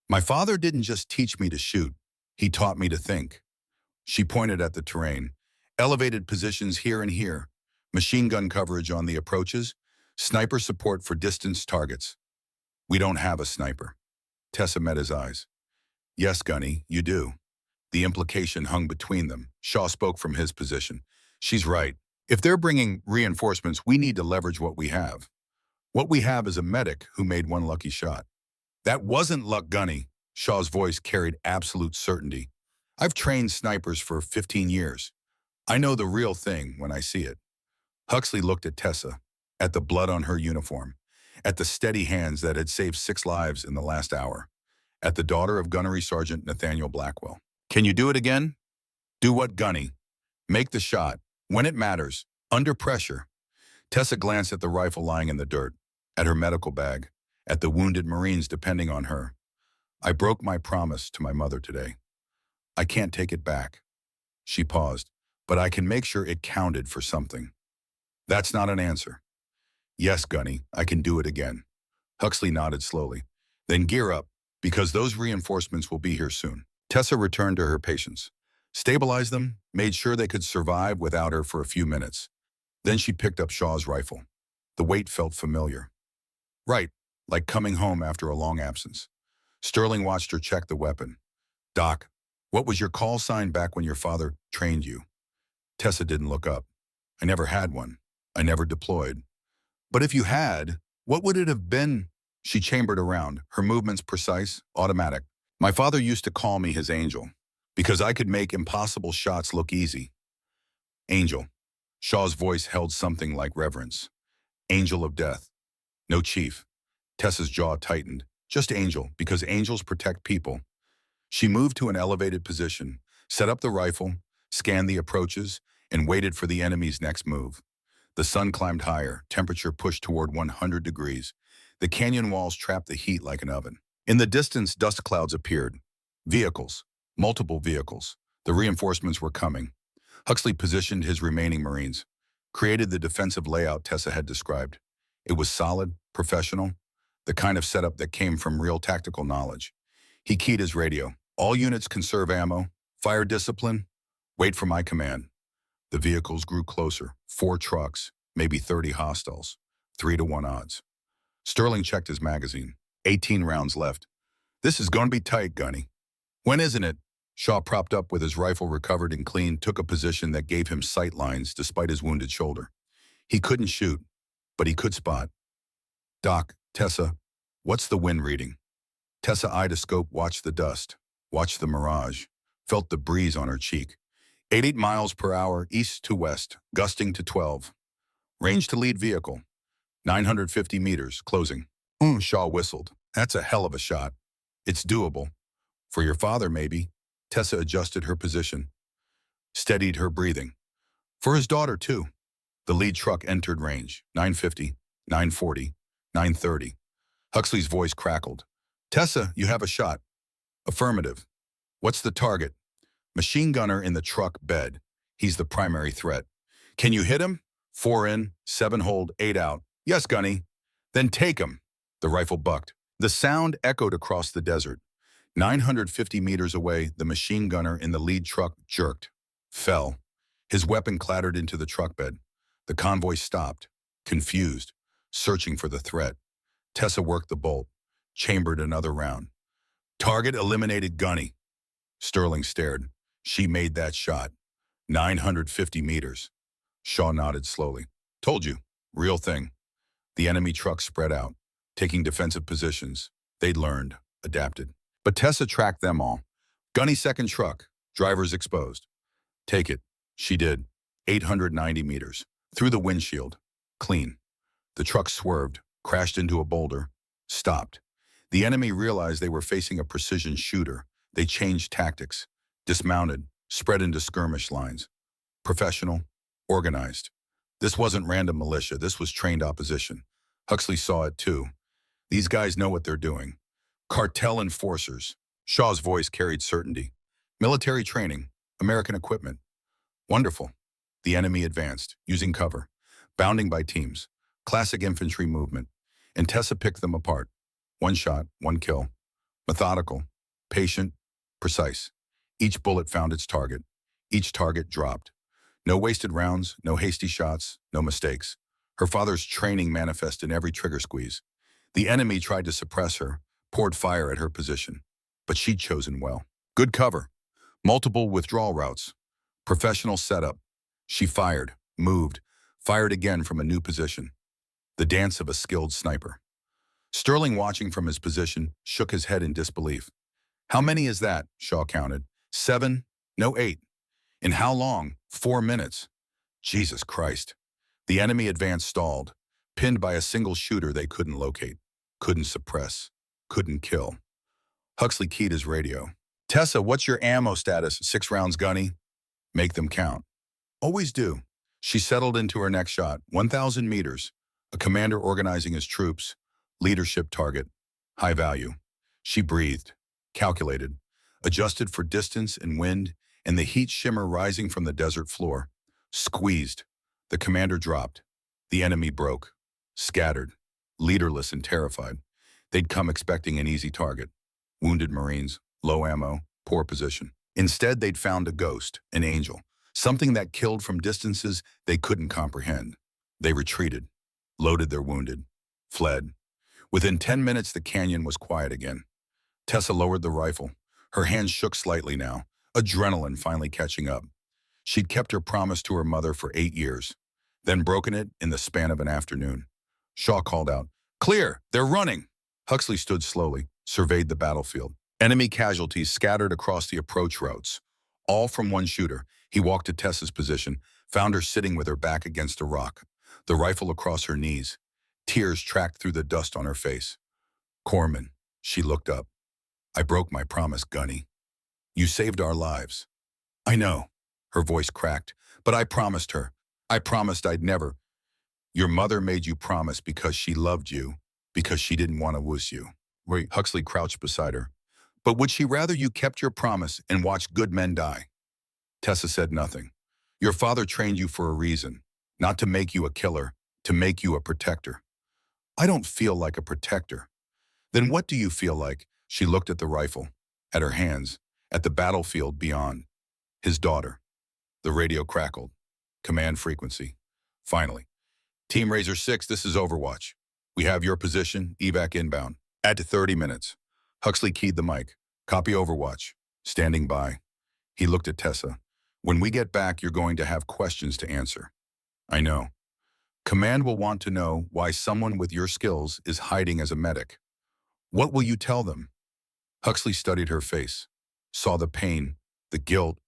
My father didn't just teach me to shoot. He taught me to think. She pointed at the terrain. Elevated positions here and here. Machine gun coverage on the approaches. Sniper support for distance targets. We don't have a sniper. Tessa met his eyes. Yes, Gunny, you do. The implication hung between them. Shaw spoke from his position. She's right. If they're bringing reinforcements, we need to leverage what we have. What we have is a medic who made one lucky shot. That wasn't luck, Gunny. Shaw's voice carried absolute certainty. I've trained snipers for 15 years. I know the real thing when I see it. Huxley looked at Tessa, at the blood on her uniform, at the steady hands that had saved 6 lives in the last hour, at the daughter of Gunnery Sergeant Nathaniel Blackwell. Can you do it again? Do what, Gunny? Make the shot, when it matters, under pressure. Tessa glanced at the rifle lying in the dirt, at her medical bag, at the wounded Marines depending on her. I broke my promise to my mother today. I can't take it back. She paused, but I can make sure it counted for something. That's not an answer. Yes, Gunny, I can do it again. Huxley nodded slowly. Then gear up, because those reinforcements will be here soon. Tessa returned to her patients, stabilized them, made sure they could survive without her for a few minutes. Then she picked up Shaw's rifle. The weight felt familiar. Right, like coming home after a long absence. Sterling watched her check the weapon. Doc, what was your call sign back when your father trained you? Tessa didn't look up. I never had one. I never deployed. But if you had, what would it have been? She chambered around, her movements precise, automatic. My father used to call me his angel, because I could make impossible shots look easy. Angel. Shaw's voice held something like reverence. Angel of death. No chief. Tessa's jaw tightened. Just angel, because angels protect people. She moved to an elevated position, set up the rifle, scanned the approaches, and waited for the enemy's next move. The sun climbed higher, temperature pushed toward 100 degrees. The canyon walls trapped the heat like an oven. In the distance, dust clouds appeared. Vehicles. Multiple vehicles. The reinforcements were coming. Huxley positioned his remaining Marines, created the defensive layout Tessa had described. It was solid, professional, the kind of setup that came from real tactical knowledge. He keyed his radio. All units conserve ammo, fire discipline, wait for my command. The vehicles grew closer, 4 trucks, maybe 30 hostiles, 3-to-1 odds. Sterling checked his magazine. 18 rounds left. This is going to be tight, Gunny. When isn't it? Shaw propped up with his rifle recovered and clean, took a position that gave him sight lines despite his wounded shoulder. He couldn't shoot, but he could spot. Doc, Tessa, what's the wind reading? Tessa eyed a scope, watched the dust, watched the mirage, felt the breeze on her cheek. 88 miles per hour, east to west, gusting to 12. Range to lead vehicle. 950 meters, closing. Shaw whistled. That's a hell of a shot. It's doable. For your father, maybe. Tessa adjusted her position, steadied her breathing. For his daughter, too. The lead truck entered range. 950, 940, 930. Huxley's voice crackled. Tessa, you have a shot. Affirmative. What's the target? Machine gunner in the truck bed. He's the primary threat. Can you hit him? 4 in, 7 hold, 8 out. Yes, Gunny. Then take him. The rifle bucked. The sound echoed across the desert. 950 meters away, the machine gunner in the lead truck jerked, fell. His weapon clattered into the truck bed. The convoy stopped, confused, searching for the threat. Tessa worked the bolt, chambered another round. Target eliminated, Gunny. Sterling stared. She made that shot. 950 meters. Shaw nodded slowly. Told you. Real thing. The enemy truck spread out, taking defensive positions. They'd learned, adapted. But Tessa tracked them all. Gunny second truck. Drivers exposed. Take it. She did. 890 meters. Through the windshield. Clean. The truck swerved, crashed into a boulder, stopped. The enemy realized they were facing a precision shooter. They changed tactics, dismounted, spread into skirmish lines. Professional, organized. This wasn't random militia. This was trained opposition. Huxley saw it too. These guys know what they're doing. Cartel enforcers. Shaw's voice carried certainty. Military training, American equipment. Wonderful. The enemy advanced, using cover, bounding by teams, classic infantry movement, and Tessa picked them apart. One shot, one kill. Methodical, patient, precise. Each bullet found its target. Each target dropped. No wasted rounds, no hasty shots, no mistakes. Her father's training manifested in every trigger squeeze. The enemy tried to suppress her, poured fire at her position. But she'd chosen well. Good cover, multiple withdrawal routes, professional setup. She fired, moved, fired again from a new position. The dance of a skilled sniper. Sterling, watching from his position, shook his head in disbelief. How many is that? Shaw counted. 7, no 8. In how long? 4 minutes. Jesus Christ. The enemy advance stalled, pinned by a single shooter they couldn't locate, couldn't suppress, couldn't kill. Huxley keyed his radio. Tessa, what's your ammo status? 6 rounds gunny? Make them count. Always do. She settled into her next shot, 1,000 meters. A commander organizing his troops, leadership target, high value. She breathed, calculated, adjusted for distance and wind and the heat shimmer rising from the desert floor. Squeezed. The commander dropped. The enemy broke. Scattered. Leaderless and terrified. They'd come expecting an easy target. Wounded Marines, low ammo, poor position. Instead, they'd found a ghost, an angel, something that killed from distances they couldn't comprehend. They retreated, loaded their wounded, fled. Within 10 minutes, the canyon was quiet again. Tessa lowered the rifle. Her hands shook slightly now, adrenaline finally catching up. She'd kept her promise to her mother for 8 years, then broken it in the span of an afternoon. Shaw called out, "Clear! They're running!" Huxley stood slowly, surveyed the battlefield. Enemy casualties scattered across the approach routes, all from one shooter. He walked to Tessa's position, found her sitting with her back against a rock, the rifle across her knees. Tears tracked through the dust on her face. "Corman," she looked up. "I broke my promise, Gunny. You saved our lives." "I know," her voice cracked, "but I promised her. I promised I'd never." "Your mother made you promise because she loved you, because she didn't want to lose you." Huxley crouched beside her. "But would she rather you kept your promise and watched good men die?" Tessa said nothing. "Your father trained you for a reason, not to make you a killer, to make you a protector." "I don't feel like a protector." "Then what do you feel like?" She looked at the rifle, at her hands, at the battlefield beyond. His daughter. The radio crackled. Command frequency. Finally. "Team Razor 6, this is Overwatch. We have your position, evac inbound. Add to 30 minutes. Huxley keyed the mic. "Copy Overwatch. Standing by." He looked at Tessa. "When we get back, you're going to have questions to answer." "I know. Command will want to know why someone with your skills is hiding as a medic. What will you tell them?" Huxley studied her face, saw the pain, the guilt,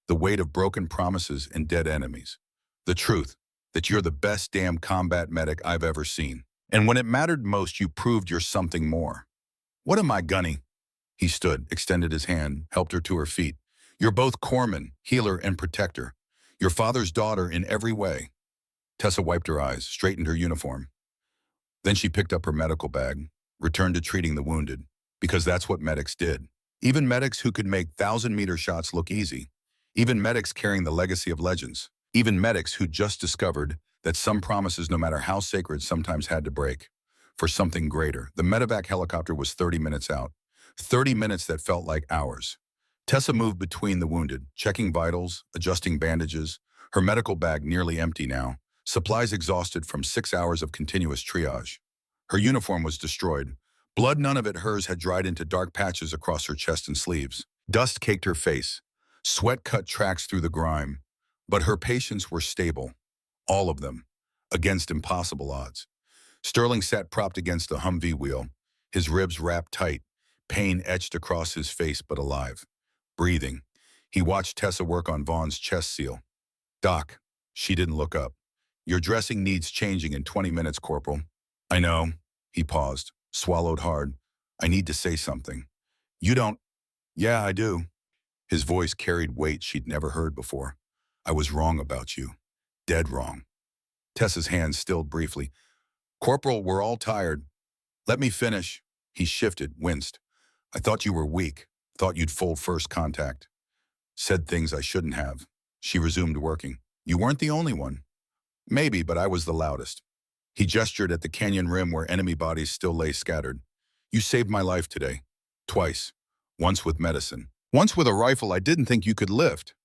the weight of broken promises and dead enemies. "The truth, that you're the best damn combat medic I've ever seen. And when it mattered most, you proved you're something more." "What am I, Gunny?" He stood, extended his hand, helped her to her feet. "You're both corpsman, healer, and protector. Your father's daughter in every way." Tessa wiped her eyes, straightened her uniform. Then she picked up her medical bag, returned to treating the wounded, because that's what medics did. Even medics who could make 1,000-meter shots look easy. Even medics carrying the legacy of legends. Even medics who just discovered that some promises, no matter how sacred, sometimes had to break. For something greater. The medevac helicopter was 30 minutes out. 30 minutes that felt like hours. Tessa moved between the wounded, checking vitals, adjusting bandages, her medical bag nearly empty now, supplies exhausted from 6 hours of continuous triage. Her uniform was destroyed. Blood, none of it hers, had dried into dark patches across her chest and sleeves. Dust caked her face. Sweat cut tracks through the grime. But her patients were stable. All of them. Against impossible odds. Sterling sat propped against the Humvee wheel, his ribs wrapped tight, pain etched across his face but alive. Breathing. He watched Tessa work on Vaughn's chest seal. "Doc." She didn't look up. "Your dressing needs changing in 20 minutes, Corporal." "I know." He paused, swallowed hard. "I need to say something." "You don't—" "Yeah, I do." His voice carried weight she'd never heard before. "I was wrong about you. Dead wrong." Tessa's hands stilled briefly. "Corporal, we're all tired. Let me finish." He shifted, winced. "I thought you were weak. Thought you'd fold first contact." Said things I shouldn't have. She resumed working. You weren't the only one. Maybe, but I was the loudest. He gestured at the canyon rim where enemy bodies still lay scattered. You saved my life today. Twice. Once with medicine. Once with a rifle I didn't think you could lift.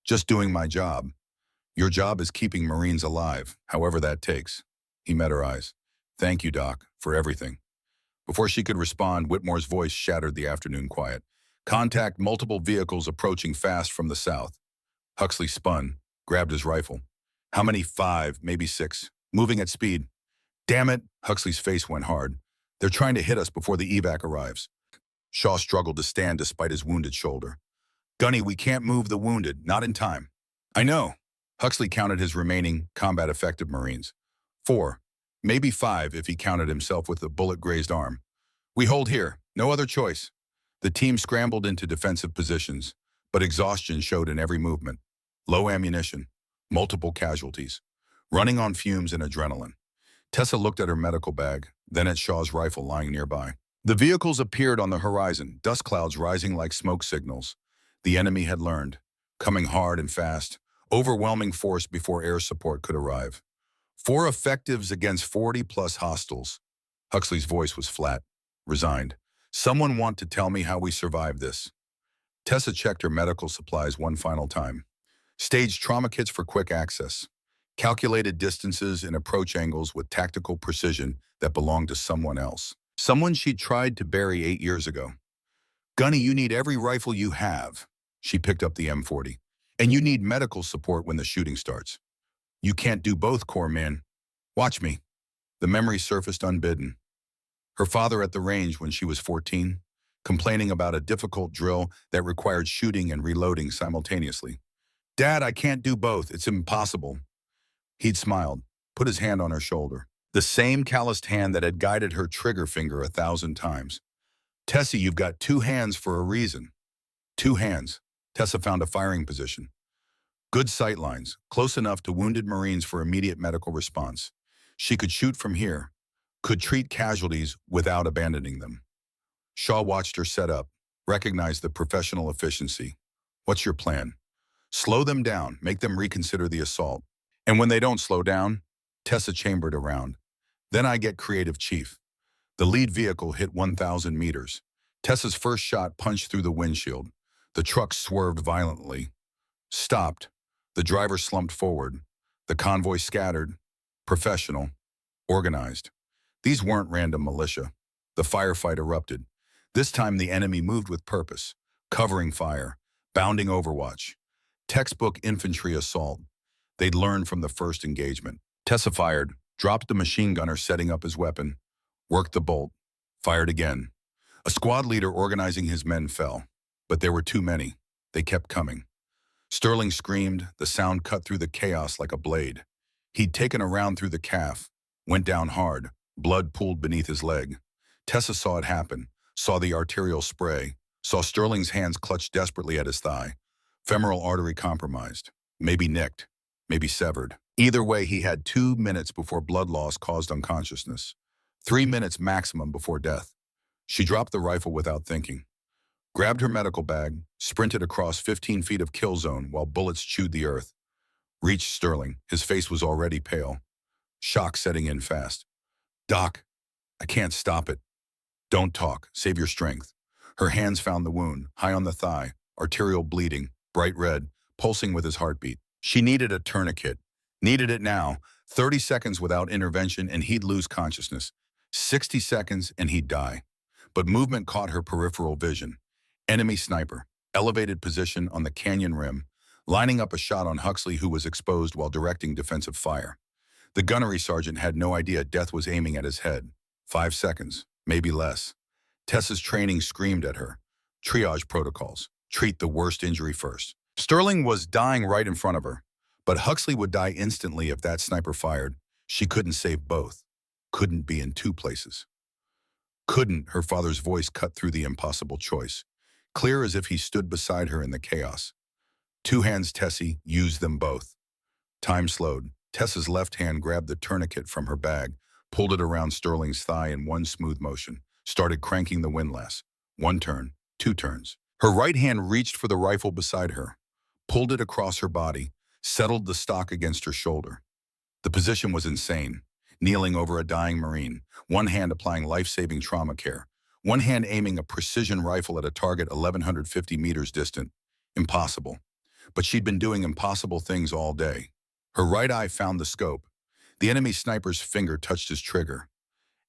Just doing my job. Your job is keeping Marines alive, however that takes. He met her eyes. Thank you, Doc, for everything. Before she could respond, Whitmore's voice shattered the afternoon quiet. Contact multiple vehicles approaching fast from the south. Huxley spun, grabbed his rifle. How many? 5, maybe 6. Moving at speed. Damn it, Huxley's face went hard. They're trying to hit us before the evac arrives. Shaw struggled to stand despite his wounded shoulder. Gunny, we can't move the wounded, not in time. I know. Huxley counted his remaining combat-effective Marines. 4, maybe 5 if he counted himself with a bullet-grazed arm. We hold here, no other choice. The team scrambled into defensive positions, but exhaustion showed in every movement. Low ammunition, multiple casualties, running on fumes and adrenaline. Tessa looked at her medical bag, then at Shaw's rifle lying nearby. The vehicles appeared on the horizon, dust clouds rising like smoke signals. The enemy had learned, coming hard and fast, overwhelming force before air support could arrive. 4 effectives against 40-plus hostiles. Huxley's voice was flat, resigned. Someone want to tell me how we survived this. Tessa checked her medical supplies one final time. Staged trauma kits for quick access. Calculated distances and approach angles with tactical precision that belonged to someone else. Someone she'd tried to bury 8 years ago. Gunny, you need every rifle you have. She picked up the M40. And you need medical support when the shooting starts. You can't do both, Corps man. Watch me. The memory surfaced unbidden. Her father at the range when she was 14, complaining about a difficult drill that required shooting and reloading simultaneously. Dad, I can't do both. It's impossible. He'd smiled, put his hand on her shoulder, the same calloused hand that had guided her trigger finger 1,000 times. Tessie, you've got 2 hands for a reason. 2 hands. Tessa found a firing position. Good sight lines, close enough to wounded Marines for immediate medical response. She could shoot from here, could treat casualties without abandoning them. Shaw watched her set up, recognized the professional efficiency. What's your plan? Slow them down, make them reconsider the assault. And when they don't slow down, Tessa chambered around. Then I get creative, Chief. The lead vehicle hit 1,000 meters. Tessa's first shot punched through the windshield. The truck swerved violently. Stopped. The driver slumped forward. The convoy scattered. Professional. Organized. These weren't random militia. The firefight erupted. This time the enemy moved with purpose. Covering fire. Bounding overwatch. Textbook infantry assault. They'd learned from the first engagement. Tessa fired. Dropped the machine gunner setting up his weapon. Worked the bolt. Fired again. A squad leader organizing his men fell. But there were too many. They kept coming. Sterling screamed, the sound cut through the chaos like a blade. He'd taken a round through the calf, went down hard, blood pooled beneath his leg. Tessa saw it happen, saw the arterial spray, saw Sterling's hands clutch desperately at his thigh. Femoral artery compromised, maybe nicked, maybe severed. Either way, he had 2 minutes before blood loss caused unconsciousness. 3 minutes maximum before death. She dropped the rifle without thinking. Grabbed her medical bag, sprinted across 15 feet of kill zone while bullets chewed the earth. Reached Sterling. His face was already pale. Shock setting in fast. Doc, I can't stop it. Don't talk. Save your strength. Her hands found the wound, high on the thigh, arterial bleeding, bright red, pulsing with his heartbeat. She needed a tourniquet. Needed it now. 30 seconds without intervention and he'd lose consciousness. 60 seconds and he'd die. But movement caught her peripheral vision. Enemy sniper, elevated position on the canyon rim, lining up a shot on Huxley who was exposed while directing defensive fire. The gunnery sergeant had no idea death was aiming at his head. 5 seconds, maybe less. Tessa's training screamed at her. Triage protocols. Treat the worst injury first. Sterling was dying right in front of her, but Huxley would die instantly if that sniper fired. She couldn't save both. Couldn't be in 2 places. Couldn't, her father's voice cut through the impossible choice. Clear as if he stood beside her in the chaos. 2 hands, Tessie, used them both. Time slowed. Tessa's left hand grabbed the tourniquet from her bag, pulled it around Sterling's thigh in one smooth motion, started cranking the windlass. 1 turn, 2 turns. Her right hand reached for the rifle beside her, pulled it across her body, settled the stock against her shoulder. The position was insane. Kneeling over a dying Marine, one hand applying life-saving trauma care, one hand aiming a precision rifle at a target 1,150 meters distant. Impossible. But she'd been doing impossible things all day. Her right eye found the scope. The enemy sniper's finger touched his trigger.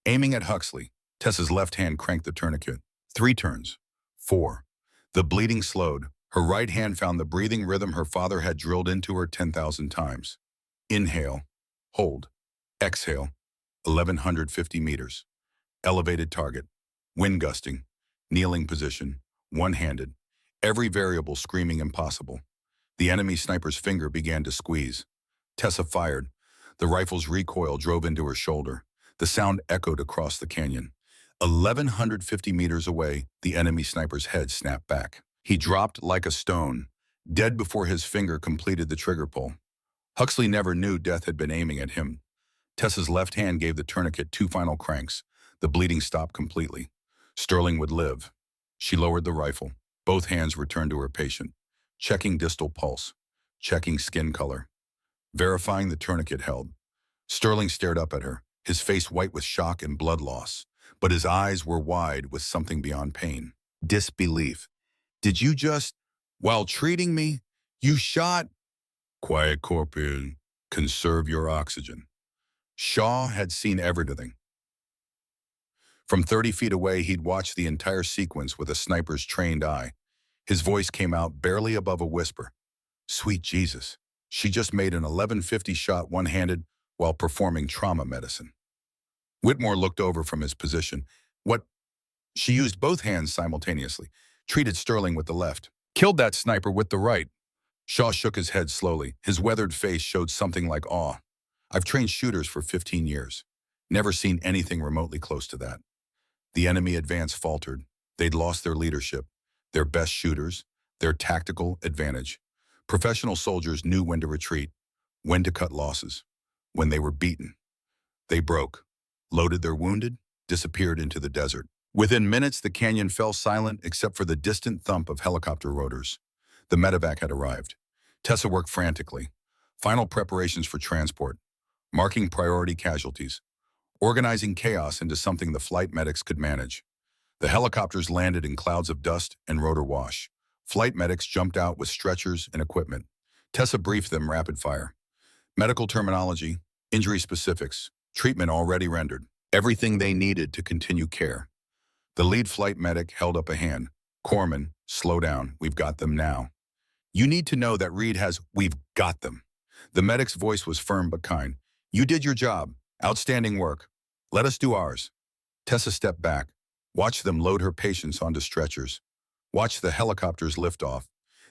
Aiming at Huxley, Tessa's left hand cranked the tourniquet. 3 turns. 4. The bleeding slowed. Her right hand found the breathing rhythm her father had drilled into her 10,000 times. Inhale. Hold. Exhale. 1,150 meters. Elevated target. Wind gusting. Kneeling position. One-handed. Every variable screaming impossible. The enemy sniper's finger began to squeeze. Tessa fired. The rifle's recoil drove into her shoulder. The sound echoed across the canyon. 1,150 meters away, the enemy sniper's head snapped back. He dropped like a stone, dead before his finger completed the trigger pull. Huxley never knew death had been aiming at him. Tessa's left hand gave the tourniquet 2 final cranks. The bleeding stopped completely. Sterling would live. She lowered the rifle. Both hands returned to her patient, checking distal pulse, checking skin color, verifying the tourniquet held. Sterling stared up at her, his face white with shock and blood loss, but his eyes were wide with something beyond pain. Disbelief. Did you just, while treating me, you shot? Quiet, Corporal. Conserve your oxygen. Shaw had seen everything. From 30 feet away, he'd watched the entire sequence with a sniper's trained eye. His voice came out barely above a whisper. Sweet Jesus. She just made an 1150 shot one-handed while performing trauma medicine. Whitmore looked over from his position. What? She used both hands simultaneously, treated Sterling with the left, killed that sniper with the right. Shaw shook his head slowly. His weathered face showed something like awe. I've trained shooters for 15 years. Never seen anything remotely close to that. The enemy advance faltered. They'd lost their leadership, their best shooters, their tactical advantage. Professional soldiers knew when to retreat, when to cut losses. When they were beaten, they broke, loaded their wounded, disappeared into the desert. Within minutes, the canyon fell silent except for the distant thump of helicopter rotors. The medevac had arrived. Tessa worked frantically. Final preparations for transport, marking priority casualties, organizing chaos into something the flight medics could manage. The helicopters landed in clouds of dust and rotor wash. Flight medics jumped out with stretchers and equipment. Tessa briefed them rapid fire. Medical terminology, injury specifics, treatment already rendered, everything they needed to continue care. The lead flight medic held up a hand. Corman, slow down, we've got them now. You need to know that Reed has, we've got them. The medic's voice was firm but kind. You did your job. Outstanding work. Let us do ours. Tessa stepped back, watched them load her patients onto stretchers, watched the helicopters lift off.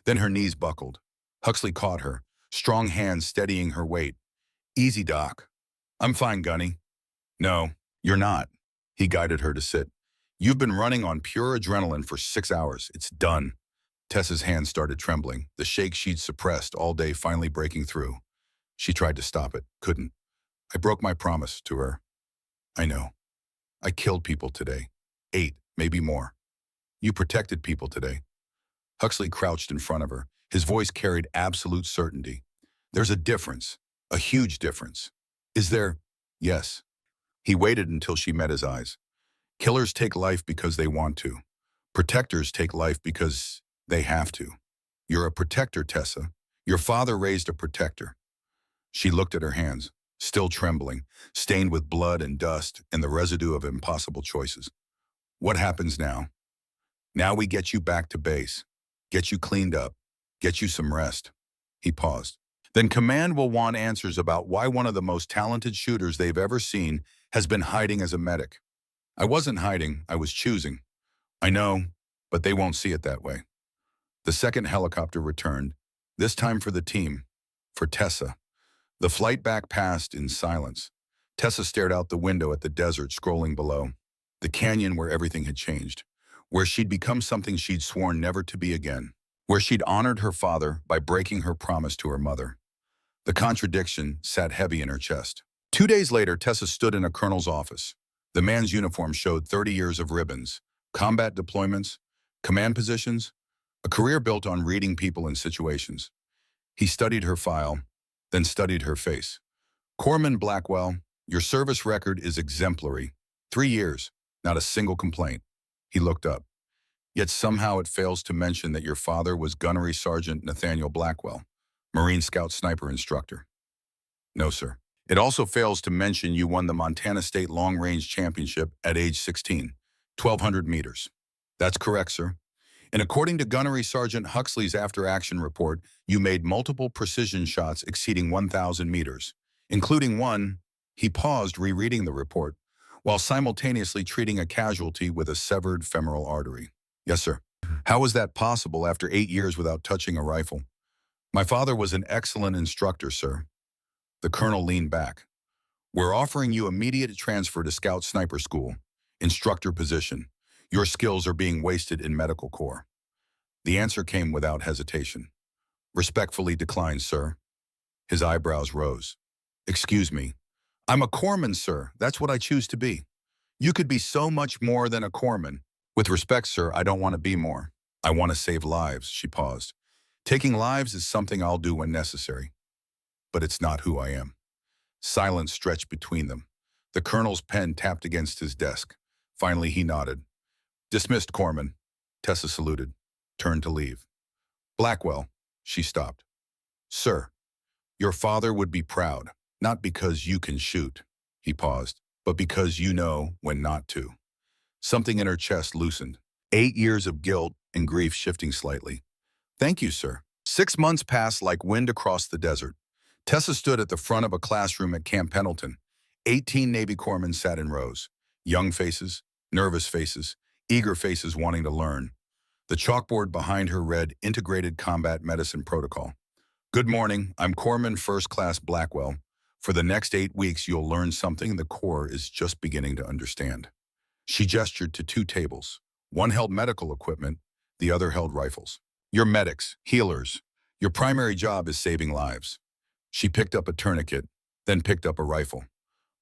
Then her knees buckled. Huxley caught her, strong hands steadying her weight. Easy, Doc. I'm fine, Gunny. No, you're not. He guided her to sit. You've been running on pure adrenaline for 6 hours. It's done. Tessa's hands started trembling, the shake she'd suppressed all day finally breaking through. She tried to stop it, couldn't. I broke my promise to her. I know. I killed people today. 8, maybe more. You protected people today. Huxley crouched in front of her. His voice carried absolute certainty. There's a difference, a huge difference. Is there? Yes. He waited until she met his eyes. Killers take life because they want to. Protectors take life because they have to. You're a protector, Tessa. Your father raised a protector. She looked at her hands, still trembling, stained with blood and dust and the residue of impossible choices. What happens now? Now we get you back to base, get you cleaned up, get you some rest. He paused. Then Command will want answers about why one of the most talented shooters they've ever seen has been hiding as a medic. I wasn't hiding, I was choosing. I know, but they won't see it that way. The second helicopter returned, this time for the team, for Tessa. The flight back passed in silence. Tessa stared out the window at the desert scrolling below, the canyon where everything had changed, where she'd become something she'd sworn never to be again, where she'd honored her father by breaking her promise to her mother. The contradiction sat heavy in her chest. 2 days later, Tessa stood in a colonel's office. The man's uniform showed 30 years of ribbons, combat deployments, command positions, A career built on reading people and situations. He studied her file, then studied her face. Corman Blackwell, your service record is exemplary. 3 years, not a single complaint. He looked up. Yet somehow it fails to mention that your father was Gunnery Sergeant Nathaniel Blackwell, Marine Scout Sniper Instructor. No, sir. It also fails to mention you won the Montana State Long Range Championship at age 16, 1,200 meters. That's correct, sir. And according to Gunnery Sergeant Huxley's after-action report, you made multiple precision shots exceeding 1,000 meters, including one. He paused, rereading the report, while simultaneously treating a casualty with a severed femoral artery. Yes, sir. How was that possible after 8 years without touching a rifle? My father was an excellent instructor, sir. The colonel leaned back. We're offering you immediate transfer to Scout Sniper School, instructor position. Your skills are being wasted in medical corps. The answer came without hesitation. Respectfully declined, sir. His eyebrows rose. Excuse me. I'm a corpsman, sir. That's what I choose to be. You could be so much more than a corpsman. With respect, sir, I don't want to be more. I want to save lives, she paused. Taking lives is something I'll do when necessary. But it's not who I am. Silence stretched between them. The colonel's pen tapped against his desk. Finally, he nodded. Dismissed, Corman. Tessa saluted, turned to leave. Blackwell, she stopped. Sir, your father would be proud, not because you can shoot, he paused, but because you know when not to. Something in her chest loosened. 8 years of guilt and grief shifting slightly. Thank you, sir. 6 months passed like wind across the desert. Tessa stood at the front of a classroom at Camp Pendleton. 18 Navy corpsmen sat in rows. Young faces, nervous faces, eager faces wanting to learn. The chalkboard behind her read Integrated Combat Medicine Protocol. Good morning, I'm Corpsman First Class Blackwell. For the next 8 weeks, you'll learn something the Corps is just beginning to understand. She gestured to 2 tables. One held medical equipment, the other held rifles. You're medics, healers. Your primary job is saving lives. She picked up a tourniquet, then picked up a rifle.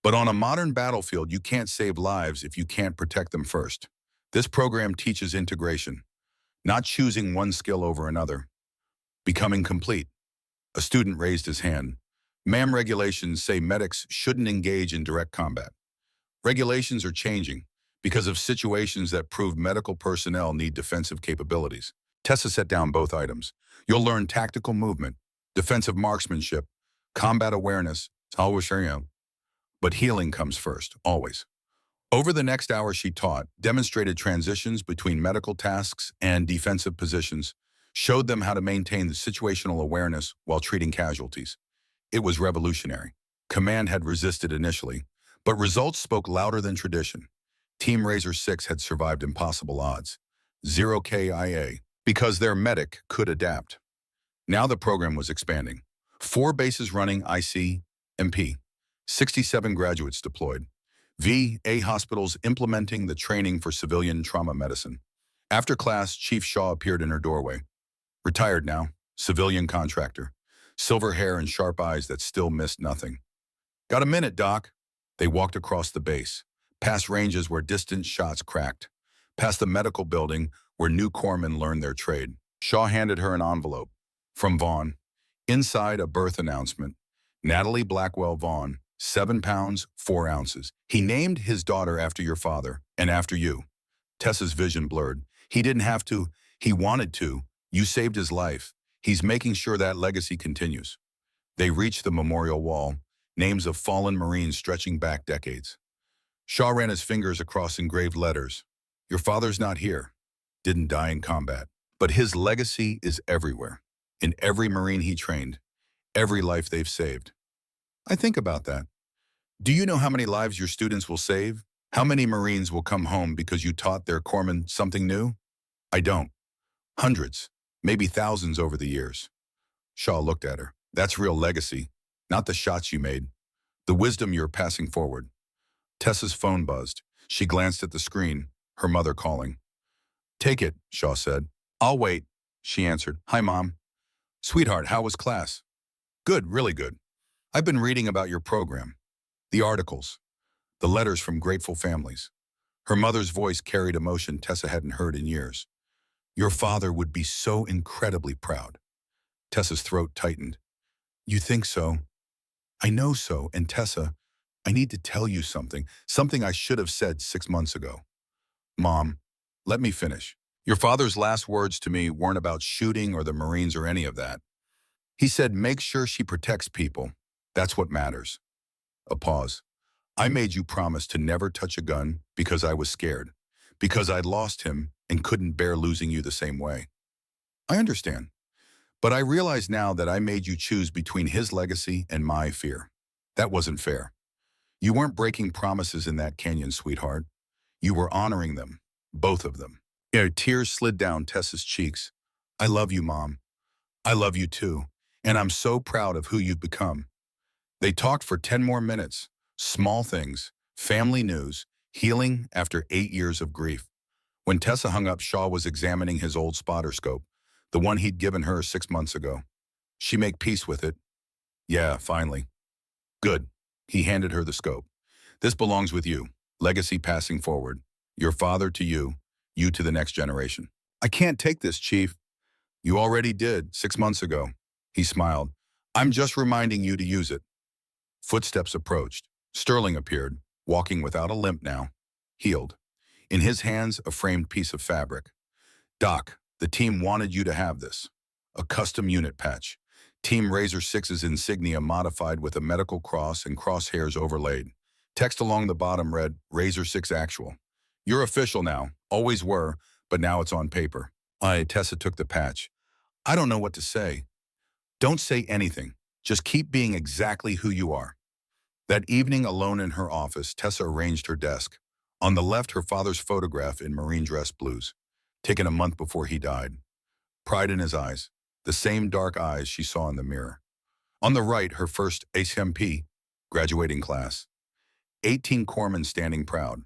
But on a modern battlefield, you can't save lives if you can't protect them first. This program teaches integration, not choosing one skill over another. Becoming complete. A student raised his hand. Ma'am, regulations say medics shouldn't engage in direct combat. Regulations are changing because of situations that prove medical personnel need defensive capabilities. Tessa set down both items. You'll learn tactical movement, defensive marksmanship, combat awareness, but healing comes first, always. Over the next hour she taught, demonstrated transitions between medical tasks and defensive positions, showed them how to maintain the situational awareness while treating casualties. It was revolutionary. Command had resisted initially, but results spoke louder than tradition. Team Razor 6 had survived impossible odds. 0 KIA, because their medic could adapt. Now the program was expanding. 4 bases running IC, MP. 67 graduates deployed. VA hospitals implementing the training for civilian trauma medicine. After class, Chief Shaw appeared in her doorway. Retired now, civilian contractor. Silver hair and sharp eyes that still missed nothing. Got a minute, Doc? They walked across the base, past ranges where distant shots cracked, past the medical building where new corpsmen learned their trade. Shaw handed her an envelope. From Vaughn. Inside, a birth announcement. Natalie Blackwell Vaughn, 7 pounds, 4 ounces. He named his daughter after your father and after you. Tessa's vision blurred. He didn't have to. He wanted to. You saved his life. He's making sure that legacy continues. They reached the memorial wall, names of fallen Marines stretching back decades. Shaw ran his fingers across engraved letters. Your father's not here. Didn't die in combat. But his legacy is everywhere. In every Marine he trained. Every life they've saved. I think about that. Do you know how many lives your students will save? How many Marines will come home because you taught their corpsmen something new? I don't. Hundreds, maybe thousands over the years. Shaw looked at her. That's real legacy, not the shots you made. The wisdom you're passing forward. Tessa's phone buzzed. She glanced at the screen, her mother calling. Take it, Shaw said. I'll wait, she answered. Hi, Mom. Sweetheart, how was class? Good, really good. I've been reading about your program. The articles. The letters from grateful families. Her mother's voice carried emotion Tessa hadn't heard in years. Your father would be so incredibly proud. Tessa's throat tightened. You think so? I know so, and Tessa, I need to tell you something I should have said 6 months ago. Mom, let me finish. Your father's last words to me weren't about shooting or the Marines or any of that. He said, make sure she protects people. That's what matters. A pause. I made you promise to never touch a gun because I was scared, because I'd lost him and couldn't bear losing you the same way. I understand, but I realize now that I made you choose between his legacy and my fear. That wasn't fair. You weren't breaking promises in that canyon, sweetheart. You were honoring them, both of them. Yeah, tears slid down Tessa's cheeks. I love you, Mom. I love you too, and I'm so proud of who you've become. They talked for 10 more minutes. Small things, family news, healing after 8 years of grief. When Tessa hung up, Shaw was examining his old spotter scope, the one he'd given her 6 months ago. She make peace with it. Yeah, finally. Good. He handed her the scope. This belongs with you. Legacy passing forward. Your father to you, you to the next generation. I can't take this, Chief. You already did 6 months ago. He smiled. I'm just reminding you to use it. Footsteps approached. Sterling appeared, walking without a limp now, healed. In his hands, a framed piece of fabric. Doc, the team wanted you to have this. A custom unit patch. Team Razor 6's insignia modified with a medical cross and crosshairs overlaid. Text along the bottom read, Razor 6 Actual. You're official now, always were, but now it's on paper. Tessa took the patch. I don't know what to say. Don't say anything. Just keep being exactly who you are. That evening, alone in her office, Tessa arranged her desk. On the left, her father's photograph in marine dress blues, taken a month before he died. Pride in his eyes, the same dark eyes she saw in the mirror. On the right, her first ACMP, graduating class. 18 corpsmen standing proud.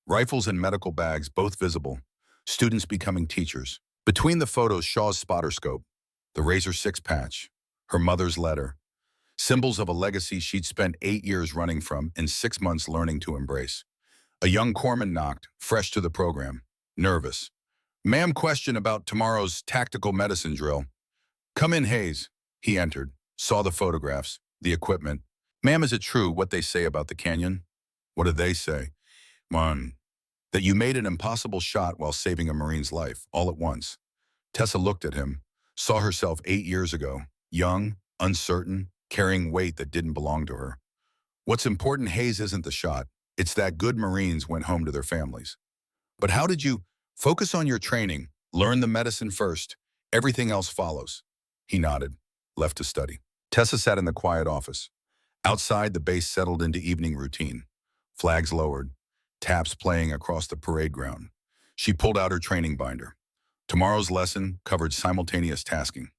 Rifles and medical bags both visible. Students becoming teachers. Between the photos, Shaw's spotter scope, the Razor 6 patch, her mother's letter. Symbols of a legacy she'd spent 8 years running from and 6 months learning to embrace. A young corpsman knocked, fresh to the program, nervous. Ma'am, question about tomorrow's tactical medicine drill. Come in, Hayes. He entered, saw the photographs, the equipment. Ma'am, is it true what they say about the canyon? What did they say? One, that you made an impossible shot while saving a Marine's life, all at once. Tessa looked at him, saw herself 8 years ago, young, uncertain, carrying weight that didn't belong to her. What's important, Hayes, isn't the shot. It's that good Marines went home to their families. But how did you focus on your training, learn the medicine first, everything else follows? He nodded, left to study. Tessa sat in the quiet office. Outside, the base settled into evening routine. Flags lowered, taps playing across the parade ground. She pulled out her training binder. Tomorrow's lesson covered simultaneous tasking.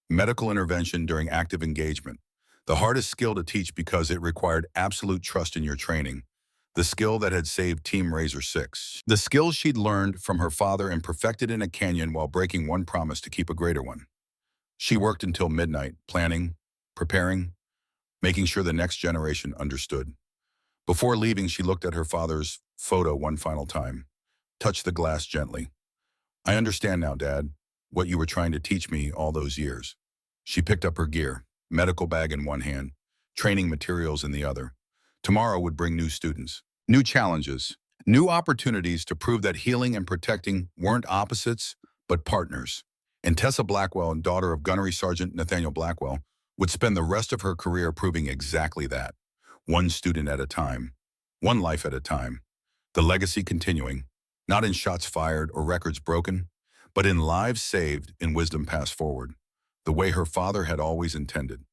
Medical intervention during active engagement. The hardest skill to teach because it required absolute trust in your training. The skill that had saved Team Razor 6. The skill she'd learned from her father and perfected in a canyon while breaking one promise to keep a greater one. She worked until midnight, planning, preparing, making sure the next generation understood. Before leaving, she looked at her father's photo one final time, touched the glass gently. I understand now, Dad, what you were trying to teach me all those years. She picked up her gear, medical bag in one hand, training materials in the other. Tomorrow would bring new students, new challenges, new opportunities to prove that healing and protecting weren't opposites, but partners. And Tessa Blackwell, daughter of Gunnery Sergeant Nathaniel Blackwell, would spend the rest of her career proving exactly that. One student at a time, one life at a time. The legacy continuing, not in shots fired or records broken, but in lives saved and wisdom passed forward, the way her father had always intended.